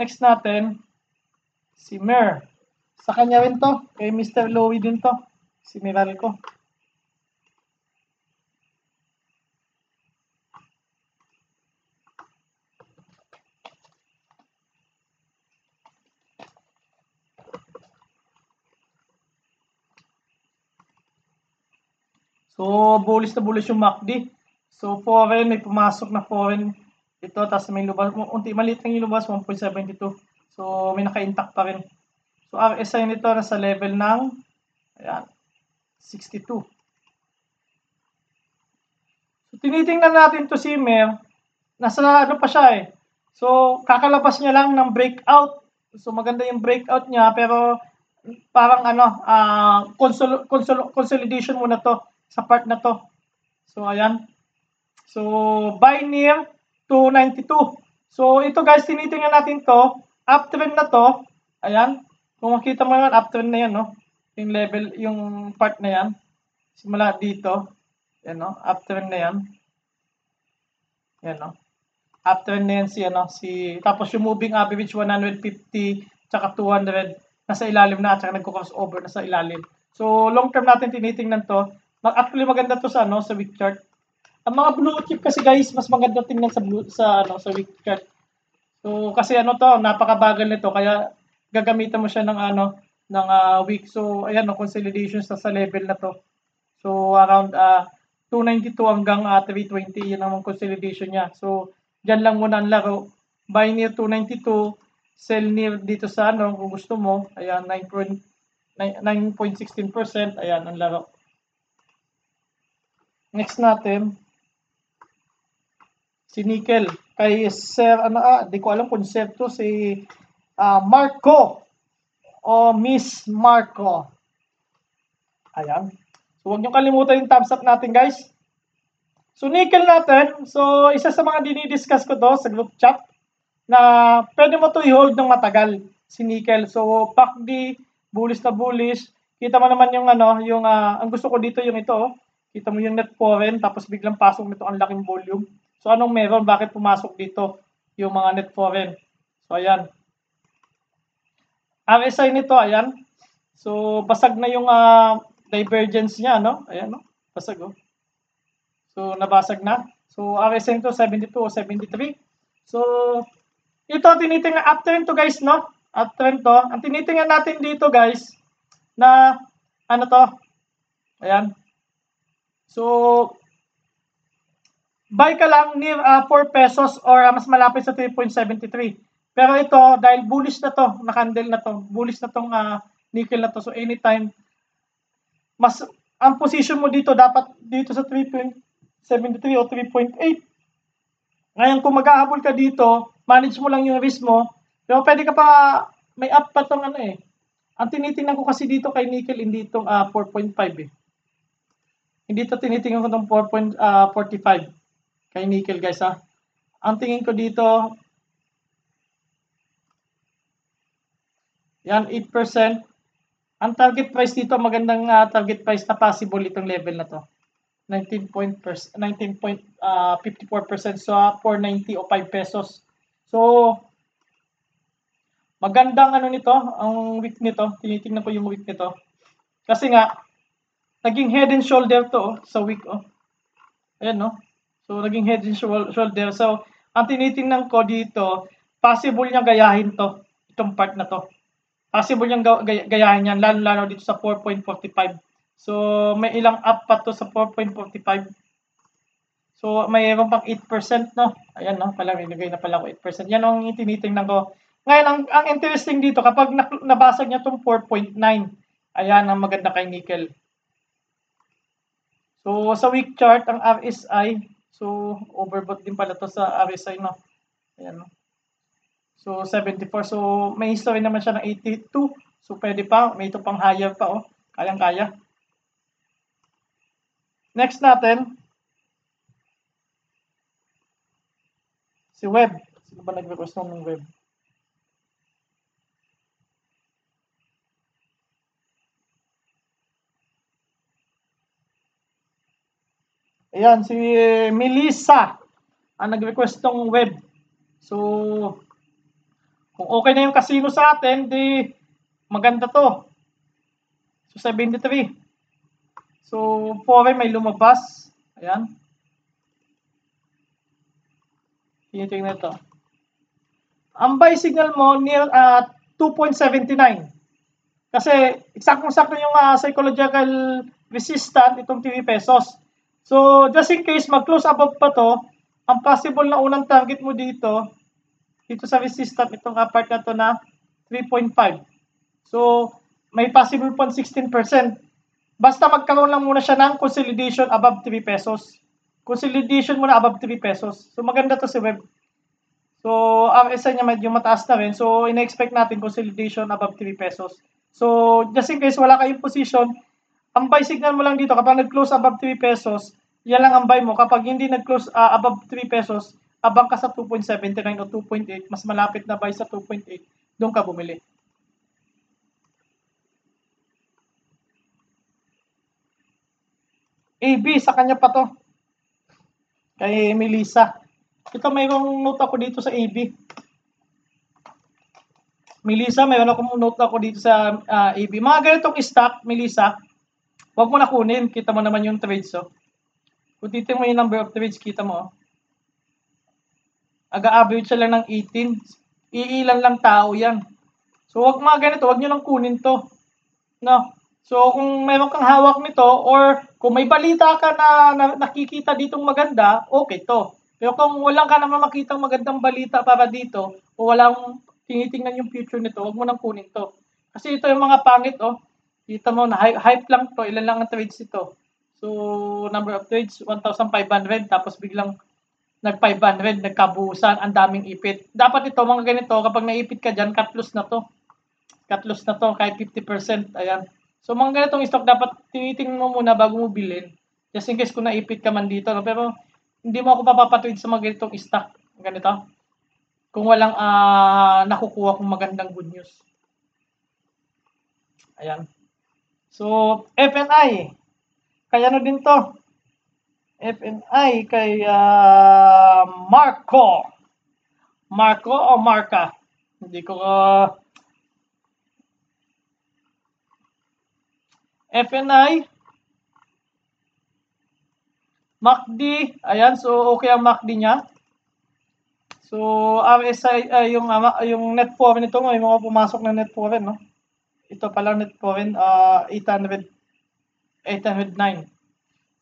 Next natin, si Mer. Sa kanya rin to, kay Mr. Lowy din to, si Meralco. So, bullish na bullish yung MACD. So, foreign, may pumasok na foreign ito, tapos may lumabas, unti maliit lang yung lumabas, 1.72. So, may naka-intact pa rin. So, RSI nito nasa level ng, ayan, 62. So, tinitingnan natin to si Mer, nasa ano pa siya eh. So, kakalabas niya lang ng breakout. So, maganda yung breakout niya, pero parang ano, consolidation muna to sa part na to. So, ayan. So, buy near 292. So, ito guys, tinitingnan natin to. Uptrend na to. Ayan. Kung makita mo naman, uptrend na yan, no? Yung level, yung part na yan. Simula dito. Yan, no? Uptrend na yan. Yan, no? Uptrend na yan tapos yung moving average 150, tsaka 200, nasa ilalim na, tsaka nagko-crossover na sa ilalim. So, long term natin tinitingnan to. Actually, maganda to sa week chart. Ang mga blue chip kasi guys, mas maganda tingnan sa week chart. So kasi napakabagal nito kaya gagamitan mo siya ng week. So ayan consolidations sa level na to. So around 292 hanggang 320 yun ang consolidation niya. So diyan lang muna ang laro. Buy near 292, sell near dito sa kung gusto mo. Ayan 9.16%, ayan ang laro. Next natin si Nickel kay Sir di ko alam kung Sir to si Marco o Miss Marco. Ayan. So huwag niyo kalimutan yung thumbs up natin guys. So Nickel natin, so isa sa mga dinidiscuss ko to sa group chat na pwede mo to i-hold ng matagal si Nickel. So PACD, bullish na bullish. Kita mo naman yung ang gusto ko dito yung ito. Kita mo yung net foreign tapos biglang pasok nito ang laking volume. So, anong meron? Bakit pumasok dito yung mga net foreign? So, ayan. RSI nito, ayan. So, basag na yung divergence niya, no? Ayan, no? Basag, oh. So, nabasag na. So, RSI nito, 72 o 73. So, ito, tinitingnan, uptrend to guys, no? Uptrend to. Ang tinitingnan natin dito, guys, na, to? Ayan. So, buy ka lang near 4 pesos or mas malapit sa 3.73. Pero ito, dahil bullish na to, na-candle na to, bullish na tong nickel na to. So anytime, ang position mo dito dapat dito sa 3.73 o 3.8. Ngayon kung maghahabol ka dito, manage mo lang yung risk mo. Pero pwede ka pa, may up pa tong Ang tinitingnan ko kasi dito kay nickel, hindi itong 4.5 eh. Hindi ito tinitingnan ko itong 4.45. Kay nickel guys Ang tingin ko dito, yan 8%. Ang target price dito, magandang target price na possible itong level na to. 19.54% so 490 o 5 pesos. So, magandang nito, ang wick nito. Tinitingnan ko yung wick nito. Kasi nga, naging head and shoulder to sa wick. Ayan no. So, naging head and shoulder. So, ang tinitingnan ko dito, possible niyang gayahin to, itong part na to. Possible niyang gayahin yan, lalo dito sa 4.45. So, may ilang up pa to sa 4.45. So, mayroon pang 8%, no? Ayan, no? Nilagay na pala ko 8%. Yan ang tinitingnan ko. Ngayon, ang interesting dito, kapag nabasag niya itong 4.9, ayan ang maganda kay nickel. So, sa week chart, ang RSI, so, overbought din pala to sa RSI, no? Ayan, no? So, 74. So, may history naman siya ng 82. So, pwede pa. May ito pang higher pa, Kayang-kaya. Next natin, si Web. Sino ba nag-request ng Web? Ayan, si Melissa ang nag-request ng Web. So, kung okay na yung casino sa atin, di maganda to. So, 73. So, foreign may lumabas. Ayan. Tinitingnan ito. Ang buy signal mo near 2.79. Kasi, eksakto yung psychological resistant itong 3 pesos. So, just in case mag-close above pa to, ang possible na unang target mo dito sa resistant, itong part na to na 3.5. So, may possible po 16%. Basta magkaroon lang muna siya ng consolidation above 3 pesos. Consolidation muna above 3 pesos. So, maganda to si Web. So, RSI niya medyo mataas na rin. So, ina-expect natin consolidation above 3 pesos. So, just in case wala kayong position, ang buy signal mo lang dito, kapag nag-close above 3 pesos, yan lang ang buy mo. Kapag hindi nag-close above 3 pesos, abang ka sa 2.79 o 2.8, mas malapit na buy sa 2.8, doon ka bumili. AB, sa kanya pa to. Kay Melissa. Ito, mayroong note ako dito sa AB. Melissa, mayroon akong note ako dito sa AB. Mga ganitong stock, Melissa, huwag mo na kunin. Kita mo naman yung trades, oh. Kung titin mo yung number of trades, kita mo, oh. Aga-average siya lang ng 18. Iilan lang tao yan. So, huwag mga ganito, huwag nyo lang kunin to. No? So, kung meron kang hawak nito, or kung may balita ka na nakikita ditong maganda, okay to. Pero kung walang ka naman makitang magandang balita para dito, o walang tinitingnan yung future nito, huwag mo nang kunin to. Kasi ito yung mga pangit, oh. Kita mo, na hype lang to, ilan lang ang trades ito. So, number of trades, 1,500, tapos biglang nag-500, nagkabuusan, ang daming ipit. Dapat ito, mga ganito, kapag naipit ka dyan, cut loss na to. Cut loss na to, kahit 50%, ayan. So, mga ganitong stock, dapat tinitingnan mo muna bago mo bilhin. Just in case kung naipit ka man dito. No? Pero, hindi mo ako papapatwid sa mga ganitong stock. Ganito. Kung walang nakukuha kong magandang good news. Ayan. So, FNI. Kaya ano din to? FNI kay Marco. Marco o Marca? Hindi ko FNI MACD, ayan, so okay ang MACD niya. So RSI yung net foreign nito, may mga pumasok na net foreign, no. Ito pala net foreign 809.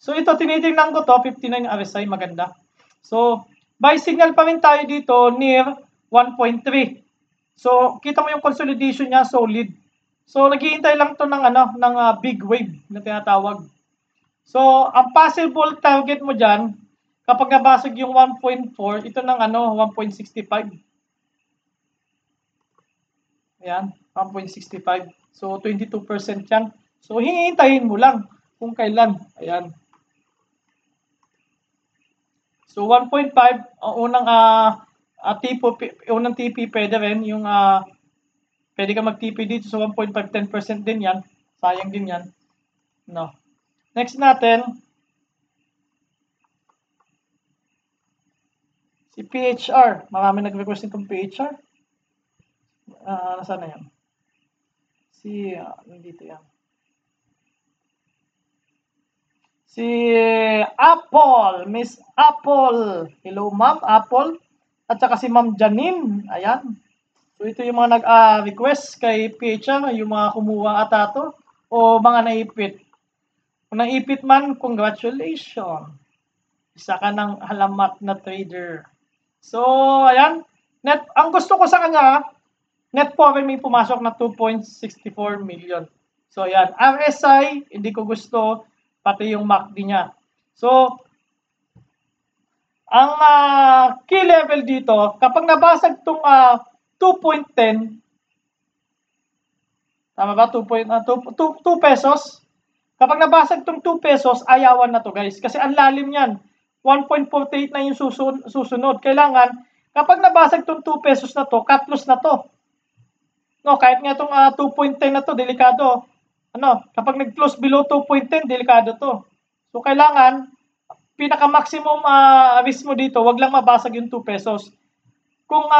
So ito tinitingnan ko to, 59 RSI, maganda. So buy signal pa rin tayo dito near 1.3. So kita mo yung consolidation niya, solid. So naghihintay lang to ng big wave na tinatawag. So ang possible target mo diyan kapag nabasag yung 1.4, ito ng 1.65. Ayan, 1.65. So 22% yan. So hihintayin mo lang kung kailan. Ayan. So 1.5 unang TP pwede rin yung pwede ka mag-TP dito sa 1.5, 10% din yan. Sayang din yan. No. Next natin, si PHR. Marami nag-request nitong PHR. Nasaan na yan? Nandito yan. Si Apple, Miss Apple. Hello, Ma'am Apple. At saka si Ma'am Janine. Ayan. So, ito yung mga nag-request kay PHR, yung mga kumuha ata to, o mga naipit. Kung naipit man, congratulations. Isa ka ng halamat na trader. So, ayan. Ang gusto ko sa kanya, net foreign may pumasok na 2.64 million. So, ayan. RSI, hindi ko gusto, pati yung MACD niya. So, ang key level dito, kapag nabasag itong 2.10, tama ba? 2 pesos. Kapag nabasag itong 2 pesos, ayawan na to guys. Kasi ang lalim yan. 1.48 na yung susunod. Kailangan, kapag nabasag itong 2 pesos na to, cut loss na to. No, kahit nga itong 2.10 na to, delikado. Kapag nag-close below 2.10, delikado to. So, kailangan, pinaka-maximum risk mo dito, wag lang mabasag yung 2 pesos. Kung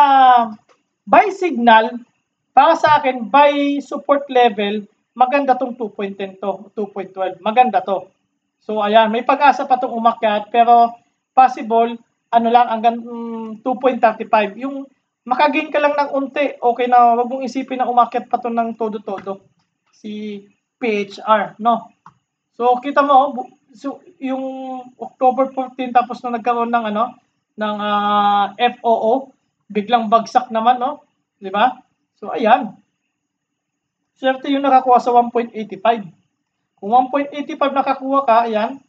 buy signal, para sa akin, buy support level, maganda tong 2.10 to, 2.12. Maganda to. So, ayan, may pag-asa pa itong umakyat, pero possible, hanggang 2.35. Yung makagain ka lang ng unti, okay na, wag mong isipin na umakyat pa to ng todo-todo. Si PHR, no? So kita mo, so yung October 14 tapos na nagkaroon ng ano, ng FOO, biglang bagsak naman, no? 'Di ba? So ayan. Swerte yung nakakuha sa 1.85. Kung 1.85 nakakuha ka, ayan.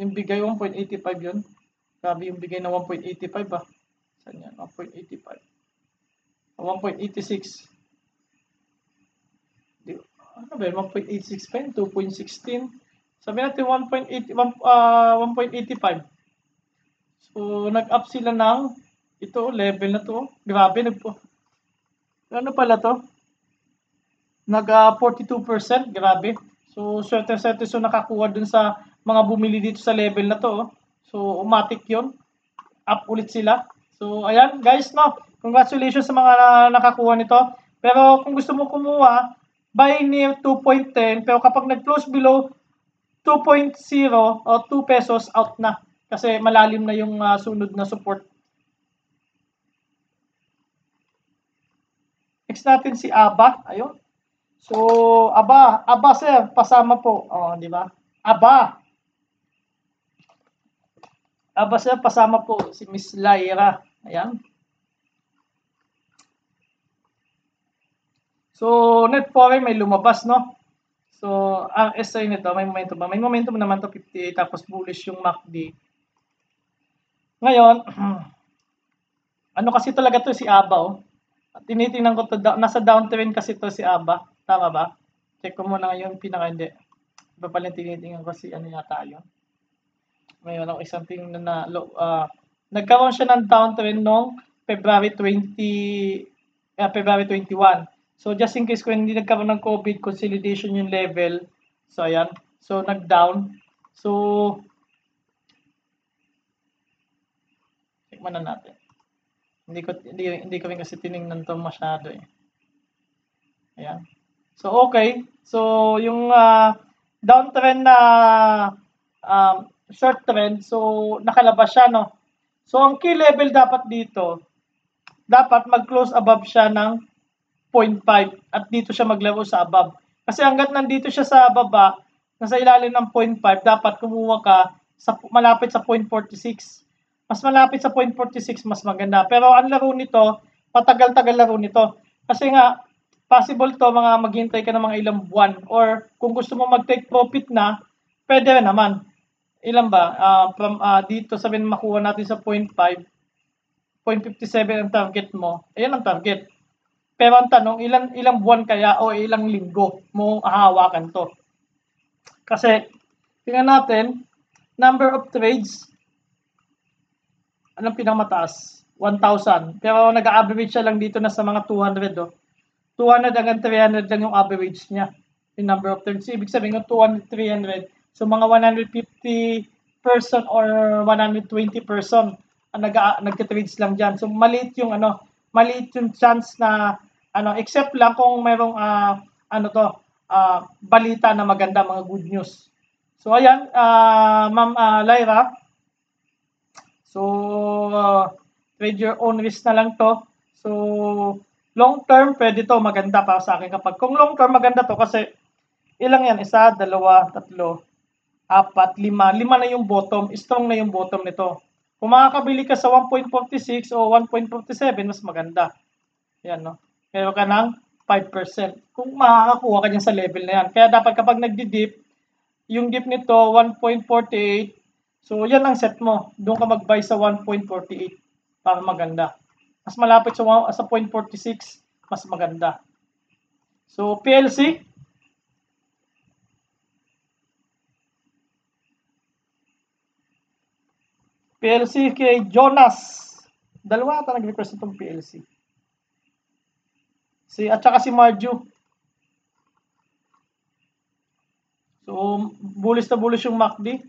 Yung bigay 1.85 yun. Grabe yung bigay na 1.85 ah. Saan yan? 1.85. 1.86. Ano ba yun? 1.86 pa yun? 2.16. Sabi natin 1.85. So, nag-up sila ng ito, level na to. Grabe, ano pala to? Nag 42%. Grabe. So, swerte-swerte so nakakuha dun sa mga bumili dito sa level na to. So, umatik yun. Up ulit sila. So, ayan guys, no? Congratulations sa mga nakakuha nito. Pero kung gusto mo kumuha, buy near 2.10. Pero kapag nag-close below 2.0 o 2 pesos, out na. Kasi malalim na yung sunod na support. Next natin si Aba. Ayun. So, Aba sir, pasama po. Oh, di ba? Aba sir, pasama po si Miss Lyra. Ayan. So, net foreign may lumabas, no? So, ang SI nito, may momentum ba? May momentum naman to 58, tapos bullish yung MACD. Ngayon, ano kasi talaga to si Aba, oh. Tinitingnan ko to, nasa downtrend kasi to si Aba. Tama ba? Check ko muna ngayon, hindi. Iba pala tinitingnan ko si ano yata yun. Mayroon ako isang tingnan na, nagkaroon siya ng downtrend noong February 21. So, just in case kung hindi nagkaroon ng COVID, consolidation yung level. So, ayan. So, nag-down. So, tikman na natin. Hindi ko rin kasi tiningnan to masyado eh. Ayan. So, okay. So, yung downtrend na short trend, so, nakalabas siya, no? So, ang key level dapat dito, dapat mag-close above siya ng 0.5 at dito siya maglaro sa above. Kasi hanggat nandito siya sa baba, nasa ilalim ng 0.5, dapat kumuha ka malapit sa 0.46. Mas malapit sa 0.46, mas maganda. Pero ang laro nito, patagal-tagal laro nito. Kasi nga, possible to maghintay ka ng mga ilang buwan. Or kung gusto mo mag-take profit na, pwede rin naman. Ilan ba? Dito sabihin makuha natin sa 0.5, 0.57 ang target mo. Ayan ang target. Pero ang tanong, ilang buwan kaya o ilang linggo mo hahawakan to? Kasi, tingnan natin, number of trades, anong pinamataas? 1,000. Pero nag-average siya lang dito na sa mga 200. 200 hanggang 300 lang yung average niya. Yung number of trades. Ibig sabihin yung 200, 300. So, mga 150 person or 120 person ang nagka-trades lang dyan. So, maliit yung chance na except lang kung merong balita na maganda, mga good news. So ayan, Ma'am Lyra. So trade your own risk na lang to. So long term pwede to, maganda para sa akin kapag kung long term maganda to kasi ilang yan, 1, 2, 3, 4, 5, 5 na yung bottom, strong na yung bottom nito. Kung makakabili ka sa 1.46 o 1.47, mas maganda. Yan, no? Meron ka ng 5%. Kung makakakuha ka dyan sa level na yan. Kaya dapat kapag nagdi-dip, yung dip nito, 1.48. So, yan ang set mo. Doon ka mag-buy sa 1.48 para maganda. Mas malapit sa 0.46, mas maganda. So, PLC. PLC kay Jonas. Dalawa ata nag-request itong PLC. At saka si Marju. So, bullish na bullish yung MACD.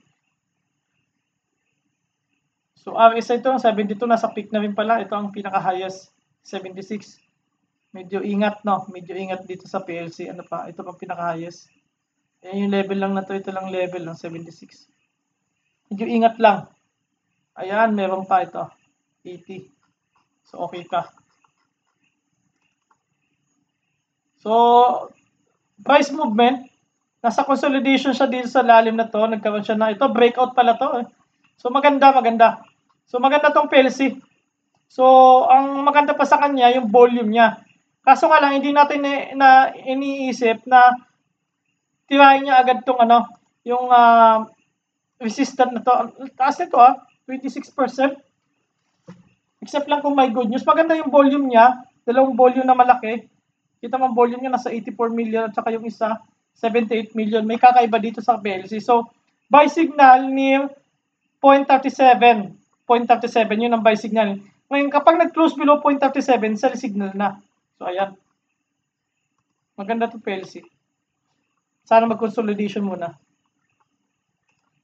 So, RSI ito, 72, nasa peak na rin pala. Ito ang pinaka-highest, 76. Medyo ingat, no? Medyo ingat dito sa PLC. Ano pa? Ito pang pinaka-highest. Ayan yung level lang na to. Ito lang level ng 76. Medyo ingat lang. Ayan, meron pa ito. 80. So, okay ka. So, Price movement, nasa consolidation siya dito sa lalim na to. Nagkaroon siya na, ito breakout pala to. So maganda. So maganda tong PLC. So ang maganda pa sa kanya yung volume niya. Kaso nga lang hindi natin iniisip na tirahin niya agad tong yung resistant na to. Taas nito 26%. Except lang kung may good news. Maganda yung volume niya. Dalawang volume na malaki. Kita mo volume niya nasa 84 million at saka yung isa 78 million. May kakaiba dito sa PLC. So, buy signal near 0.37. 0.37 yun ang buy signal. Ngayon, kapag nag-close below 0.37, sell signal na. So, ayan. Maganda to PLC. Sana mag-consolidation muna.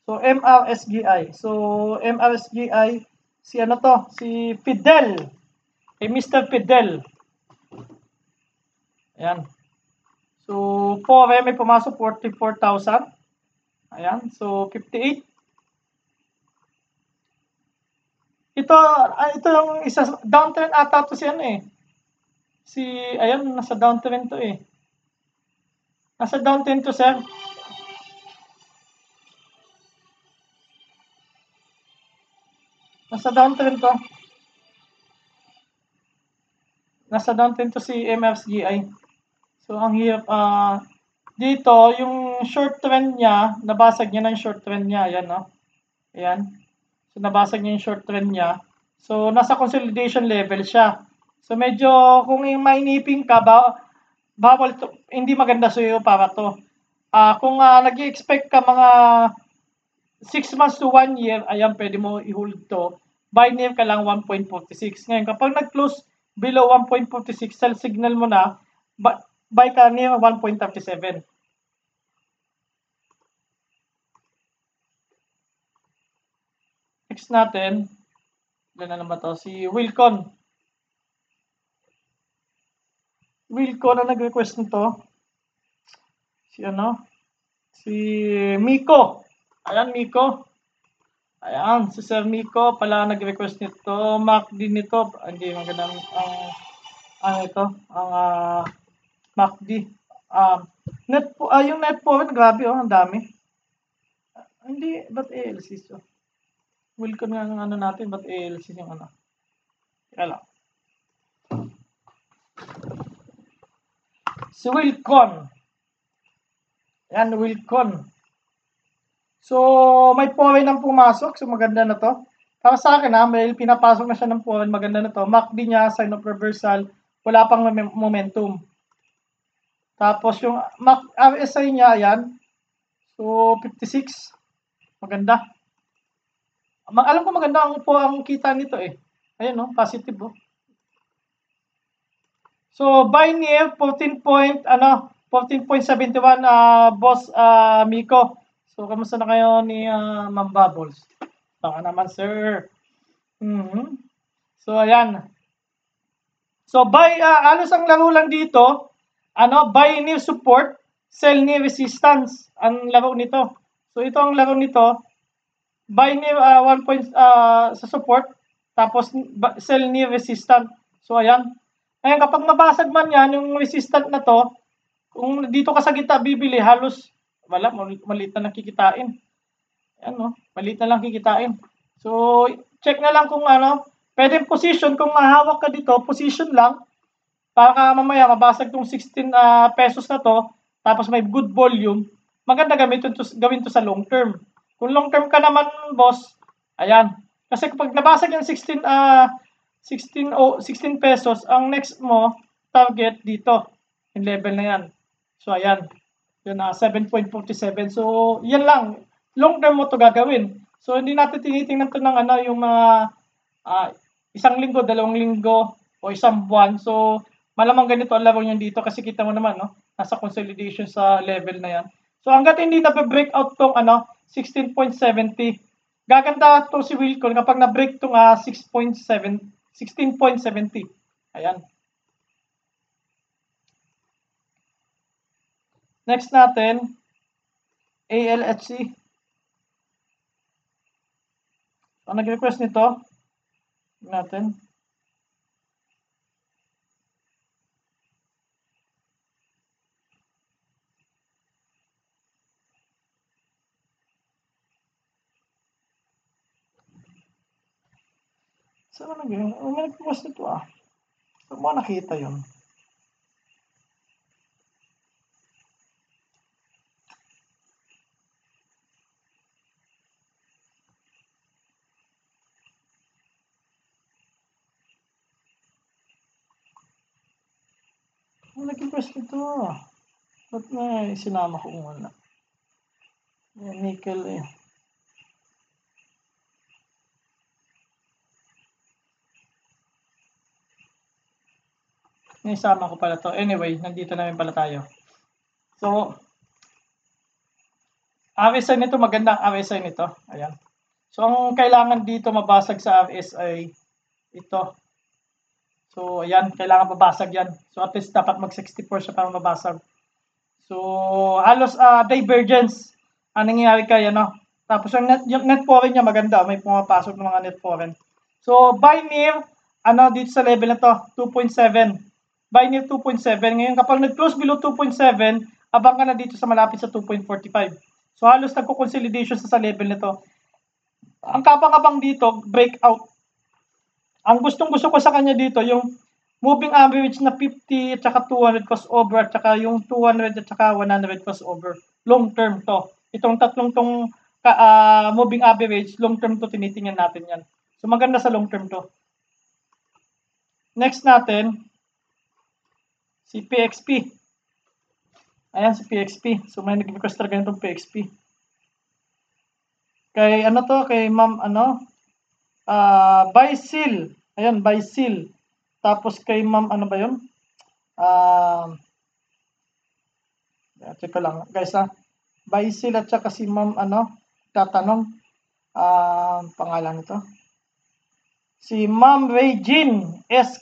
So, MRSGI. So, MRSGI, si ano to? Si Fidel. Mr. Fidel. Ayan. So, 4 may pumasok 44,000. Ayan. So, 58. Ito yung isa, downtrend ata to si ano eh. Ayan, nasa downtrend to eh. Nasa downtrend to, sir. Nasa downtrend to. Nasa downtrend to si MRSGI. So, ang hirap, dito, yung short trend niya, nabasag niya ng short trend niya. Ayan, no? Ayan. So, nabasag niya yung short trend niya. So, nasa consolidation level siya. So, medyo, kung mainiping ka, bawal to, hindi maganda sa'yo para to. Kung nag-i-expect ka mga 6 months to 1 year, ayan, pwede mo i-hold to. Buy near ka lang 1.46. Ngayon, kapag nag-close below 1.46, sell signal mo na, buy ka near 1.37. Next natin, ilan na naman to? Si Wilcon. Wilcon na nag-request nito. Si Miko. Ayan, Miko. Ayan, si Sir Miko pala nag-request nito. MACD nito. Hindi magandang ang MACD. Yung net profit, grabe ang dami. Hindi, ba't ALC so? Wilcon nga ng natin, ba't ALC yung Kaya lang. Si Wilcon. Ayan, Wilcon. So, may foreign ang pumasok. So, maganda na to. Para sa akin, may pinapasok na siya ng foreign. Maganda na to. MACD niya, sign of reversal. Wala pang momentum. Tapos, yung RSI niya, ayan. So, 56. Maganda. Alam ko maganda ang kita nito eh. Ayan, no? Positive, oh. So, buy near 14.71, boss Miko. So, kamusta na kayo ni Ma'am Bubbles? Baka naman, sir. So, ayan. So, buy, alos ang laro lang dito, buy near support, sell near resistance, ang laro nito. So, ito ang laro nito, buy near 1 point sa support, tapos sell near resistance. So, ayan. Ngayon, kapag mabasag man yan, yung resistant na to, kung dito ka sa gitna bibili, halos, wala, maliit na lang kikitain. Ayan, no? Maliit na lang kikitain. So, check na lang kung pwede position, kung mahawak ka dito, position lang, para mamaya mabasag tong 16 pesos na to, tapos may good volume, maganda gawin to sa long term. Kung long term ka naman, boss, ayan. Kasi kapag nabasag yung 16 pesos, ang next mo, target dito, yung level na yan. So, ayan. Yun 7.47. So, yan lang. Long term mo to gagawin. So, hindi natin tinitingnan to ng yung mga isang linggo, 2 linggo, o isang buwan. So, malamang ganito ang laro niyan dito kasi kita mo naman, no? Nasa consolidation sa level na yan. So, hanggat hindi na-break out tong 16.70, gaganda to si Wilcon kapag na-break tong 16.70. Ayan. Next natin, ALHC. Ang nag-request nito, natin. Saan na nag may nag-post nito ah. Saan mo nakita yun? May nag-post nito. Ba't may sinama ko kung wala? Nickel eh. Naisama ko pala to. Anyway, nandito namin pala tayo. So, RSI nito, maganda ang RSI nito. Ayan. So, ang kailangan dito mabasag sa RSI, ito. So, ayan, kailangan mabasag yan. So, at least dapat mag-64 siya para mabasag. So, halos divergence ang nangyayari kaya, no? Tapos, yung net foreign niya maganda. May pumapasok ng mga net foreign. So, buy near, dito sa level na to, 2.7. Buy near 2.7. Ngayon, kapag nag-close below 2.7, abang ka na dito sa malapit sa 2.45. So, halos nagko-consolidation sa level nito. Ang kapang-abang dito, breakout. Ang gustong-gusto ko sa kanya dito, yung moving average na 50 at saka 200 crossover at saka yung 200 at saka 100 crossover. Long term to. Itong tatlong tong moving average, long term to, tinitingnan natin yan. So, maganda sa long term to. Next natin, si PXP. Ayan, si PXP. So, may nag-request talaga nitong PXP. Kay, kay ma'am, Baisil. Ayan, Baisil. Tapos kay ma'am, ba yun? Check ko lang, guys, Baisil at saka si ma'am, tatanong, pangalan nito. Si Ma'am Regine S.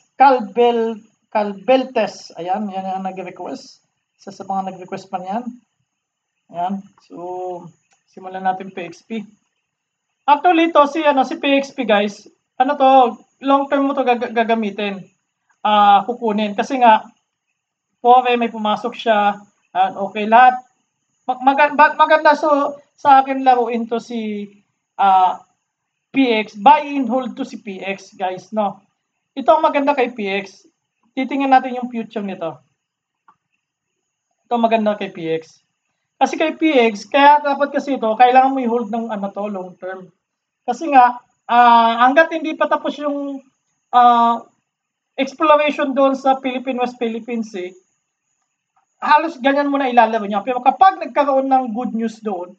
Calbeltes. Ayan, yan ang nag-request. Isa sa mga nag-request pa niyan. Ayan. So, simulan natin PXP. Actually, ito si PXP, guys. Long term mo to gagamitin. Kukunin. Kasi nga, may pumasok siya. Okay, lahat. Maganda sa akin laruin to si PX, buy and hold to si PX, guys, no? Ito ang maganda kay PX. Titingnan natin yung future nito. Ito maganda kay PX. Kasi kay PX, kaya dapat kasi ito, kailangan mo i-hold ng long term. Kasi nga, hanggat hindi pa tapos yung exploration doon sa West Philippine Sea, halos ganyan mo na ilalaro niya. Pero kapag nagkaroon ng good news doon,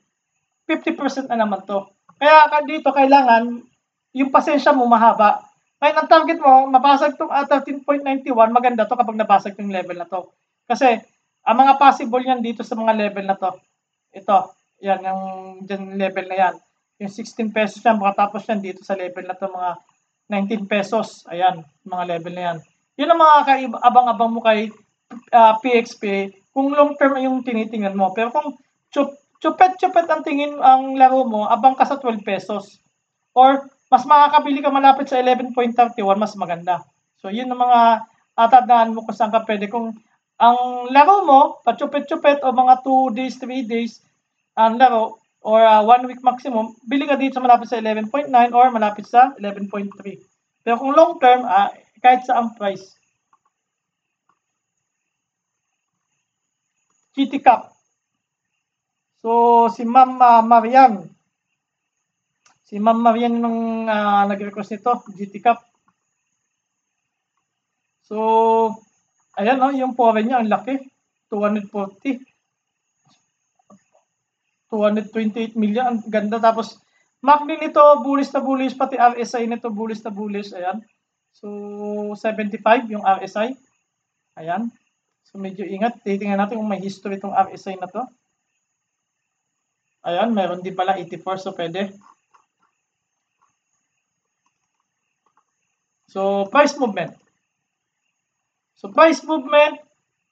50% na naman to. Kaya dito kailangan yung pasensya mo mahaba. Ngayon ang target mo, mabasag itong 13.91, maganda to kapag nabasag yung level na to. Kasi ang mga possible yan dito sa mga level na to. Ito, yan, yung level na yan. Yung 16 pesos yan, makatapos yan dito sa level na to, mga 19 pesos. Ayan, mga level na yan. Yun ang mga abang-abang mo kay PXP kung long term yung tinitingnan mo. Pero kung chupet-chupet ang tingin ang laro mo, abang ka sa 12 pesos. Or mas makakabili ka malapit sa 11.31, mas maganda. So, yun ang mga tandaan mo kung saan ka pwede. Kung ang laro mo, pachupet-chupet o mga 2 days, 3 days ang laro, or 1 week maximum, bili ka dito sa malapit sa 11.9 or malapit sa 11.3. Pero kung long term, kahit sa ang price. GT Cup. So, si Ma'am Marian. Si Ma'am Marian nung nag-request nito, GT Cup. So, ayan yung foreign niya, ang laki. 240. 228 million, ang ganda. Tapos, MACD nito, bullish na bullish, pati RSI nito, bullish na bullish. Ayan. So, 75 yung RSI. Ayan. So, medyo ingat. Titingnan natin kung may history itong RSI na to. Ayan, meron din pala 84, so pwede. So, price movement. So, price movement,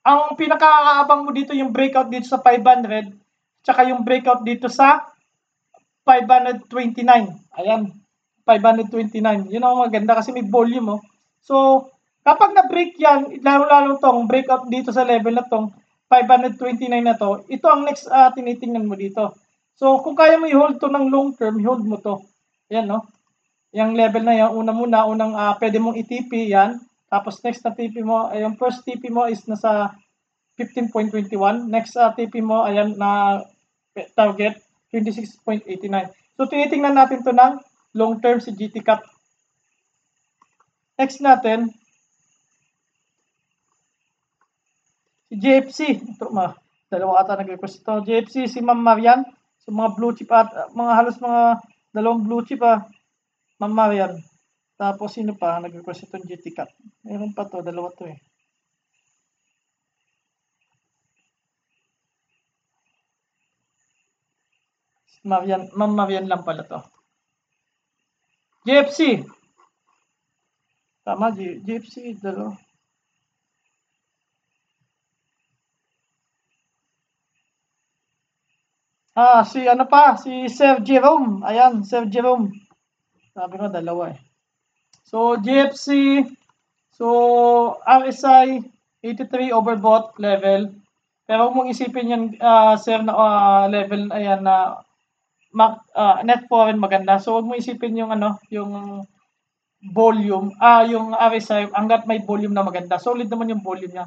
ang pinaka-aabang mo dito yung breakout dito sa 500, tsaka yung breakout dito sa 529. Ayan, 529. Yun ang maganda kasi may volume, oh. So, kapag na-break yan, lalo-lalo tong breakout dito sa level na tong 529 na to, ito ang next tinitingnan mo dito. So, kung kaya mo i-hold to ng long term, i-hold mo to. Ayan, no? Yung level na yan, unang pwede mong i-TP yan. Tapos next na TP mo, yung first TP mo is nasa 15.21. Next TP mo, ayan na target 26.89. So tinitingnan natin to ng long term si GT Cap. Next natin, si JFC. Ito, dalawa ata nag-request ito. JFC, si Ma'am Marian. So mga blue chip at mga halos mga dalawang blue chip Ma'am Marian. Tapos sino pa nag-request itong GT Cap? Meron pa to, dalawa to eh. Ma'am Marian lang pala to. JFC. Tama, JFC, dalawa. Si ano pa, si Sir Jerome. Ayan, Sir Jerome. Sabi ko, dalawa eh. So, GFC, so, RSI, 83 overbought level. Pero huwag mong isipin yan, sir, na level, ayan, na net foreign maganda. So, huwag mong isipin yung, yung volume, yung RSI, hanggat may volume na maganda. Solid naman yung volume niya.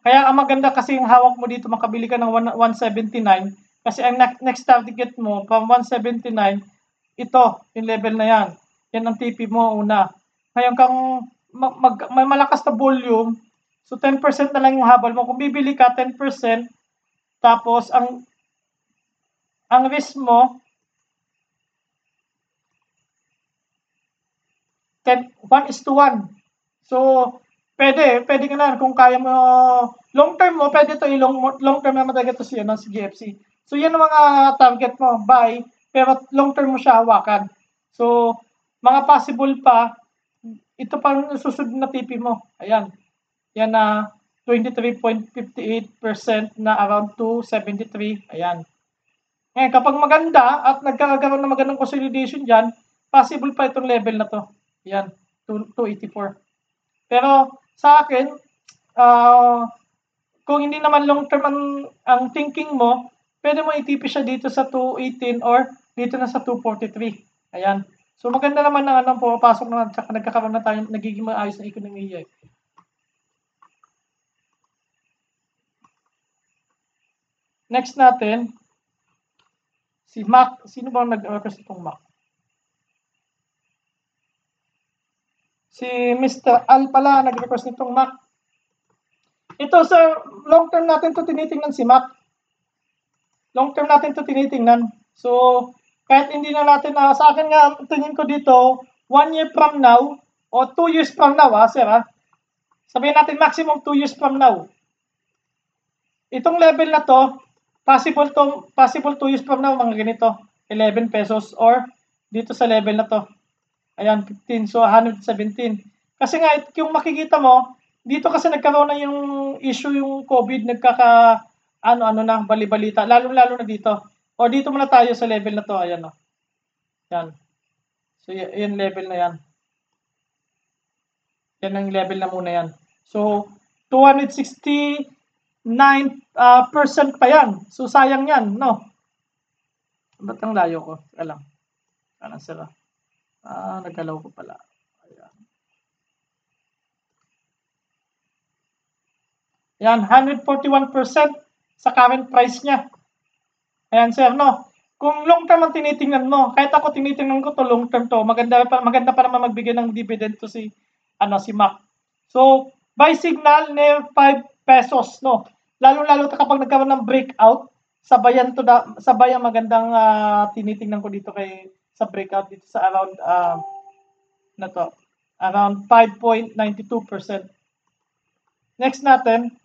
Kaya ang maganda kasi yung hawak mo dito, makabili ka ng 179. Kasi ang next target mo, from 179, ito, yung level na yan. Yan ang TP mo una. Ngayon kang may malakas na volume, so 10% na lang yung habal mo. Kung bibili ka, 10%, tapos ang risk mo, 1:1. So, pwede ka na kung kaya mo, long term mo, pwede to long term naman talaga to si GFC. So, yan ang mga target mo, buy, pero long term mo siya hawakan. So, mga possible pa, ito pa ang susunod na TP mo. Ayan. Yan na 23.58% na around 273. Ayan. Ngayon, kapag maganda at nagkakaroon ng magandang consolidation dyan, possible pa itong level na to. Ayan, 284. Pero sa akin, kung hindi naman long term ang thinking mo, pwede mo i-TP siya dito sa 218 or dito na sa 243. Ayan. So maganda naman na pumapasok na at nagkakaroon na tayo, nagiging maayos na ekonomiya. Next natin, si Mac. Sino bang nag-request itong Mac? Si Mr. Al pala nag-request nitong Mac. Ito sir, long term natin to tinitingnan si Mac. Long term natin to tinitingnan. So, kahit hindi na natin, sa akin nga, tingin ko dito, 1 year from now, o 2 years from now, sir, sabihin natin maximum 2 years from now. Itong level na to, possible 2 years from now, mga ganito, 11 pesos, or dito sa level na to. Ayan, 15, so 117. Kasi nga, yung makikita mo, dito kasi nagkaroon na yung issue yung COVID, ano na, bali-balita, lalo-lalo na dito. O dito muna tayo sa level na to, ayan o. Yan. So, yan level na yan. Yan ang level na muna yan. So, 269% pa yan. So, sayang yan, no? Ba't ang layo ko? Alam. Ano sila? Nagalaw ko pala. Ayan. Yan, 141% sa current price niya. Ayan, sir, no? Kung long term ang tinitingnan mo, kahit ako tinitingnan ko to long term to, maganda pa naman magbigay ng dividend to si Mac. So, buy signal near 5 pesos, no? Lalo-lalo kapag nagkaroon ng breakout, sabayan magandang tinitingnan ko dito sa breakout dito sa around around 5.92%. Next natin,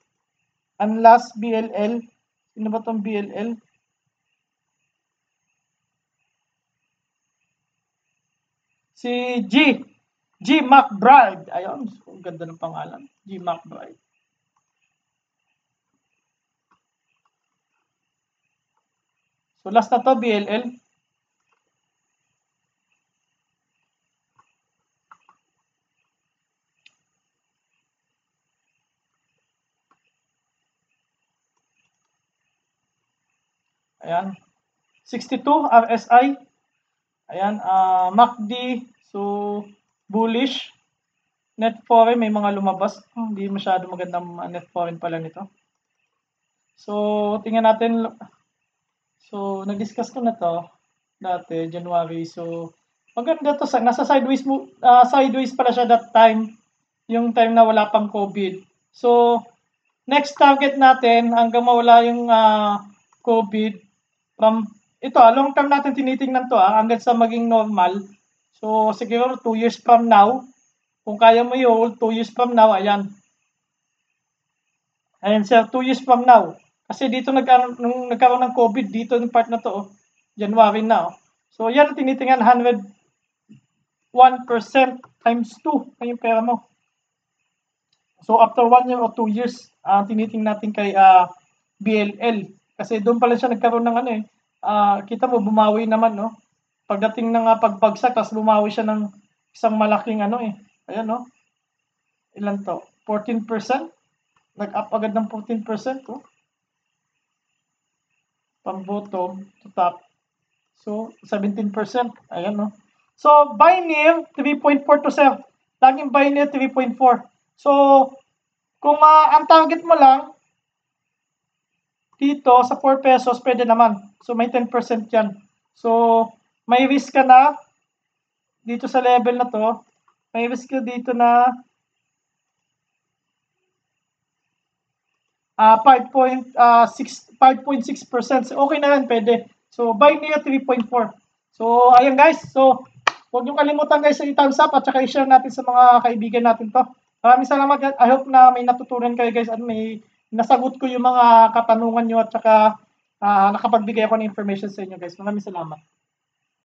ang last BLL. Sino ba tong BLL? Si G McBride. Ayun, ang ganda ng pangalan. G McBride. So last na to, BLL. Ayan. 62 RSI. Ayan, MACD, so bullish. Net foreign, may mga lumabas. Hindi masyado magandang net foreign pala nito. So, tingnan natin. So, na-discuss ko na to dati, January. So, maganda to. Nasa sideways pala siya that time. Yung time na wala pang COVID. So, next target natin hanggang mawala yung COVID from ito, long term natin tinitingnan to hanggang sa maging normal. So, siguro 2 years from now, kung kaya mo i-hold 2 years from now, ayan. Ayan sir, 2 years from now. Kasi dito nung nagkaroon ng COVID, dito yung part na to, January na. So, yan ang tinitingnan, 101% times 2 ay yung pera mo. So, after 1 year or 2 years, tinitingnan natin kay BLL. Kasi doon pala siya nagkaroon ng kita mo, bumawi naman, no? Pagdating ng pagbagsak, tapos bumawi siya ng isang malaking ayan, no? Ilan to? 14%? Nag-up agad ng 14%, oh. From bottom to top. So, 17%. Ayan, no? So, buy near 3.4 to sell. Laging buy near 3.4. So, kung ang target mo lang, dito sa 4 pesos, pwede naman. So, may 10% yan. So, may risk ka na dito sa level na to. May risk ka dito na 5.6%. So, okay na yan, pwede. So, buy near 3.4. So, ayan guys. So, huwag niyong kalimutan guys sa i-thumbs up at saka i-share natin sa mga kaibigan natin to. Maraming salamat. I hope na may natutunan kayo guys at may nasagot ko yung mga katanungan nyo at saka nakapagbigay ako ng information sa inyo guys. Maraming salamat.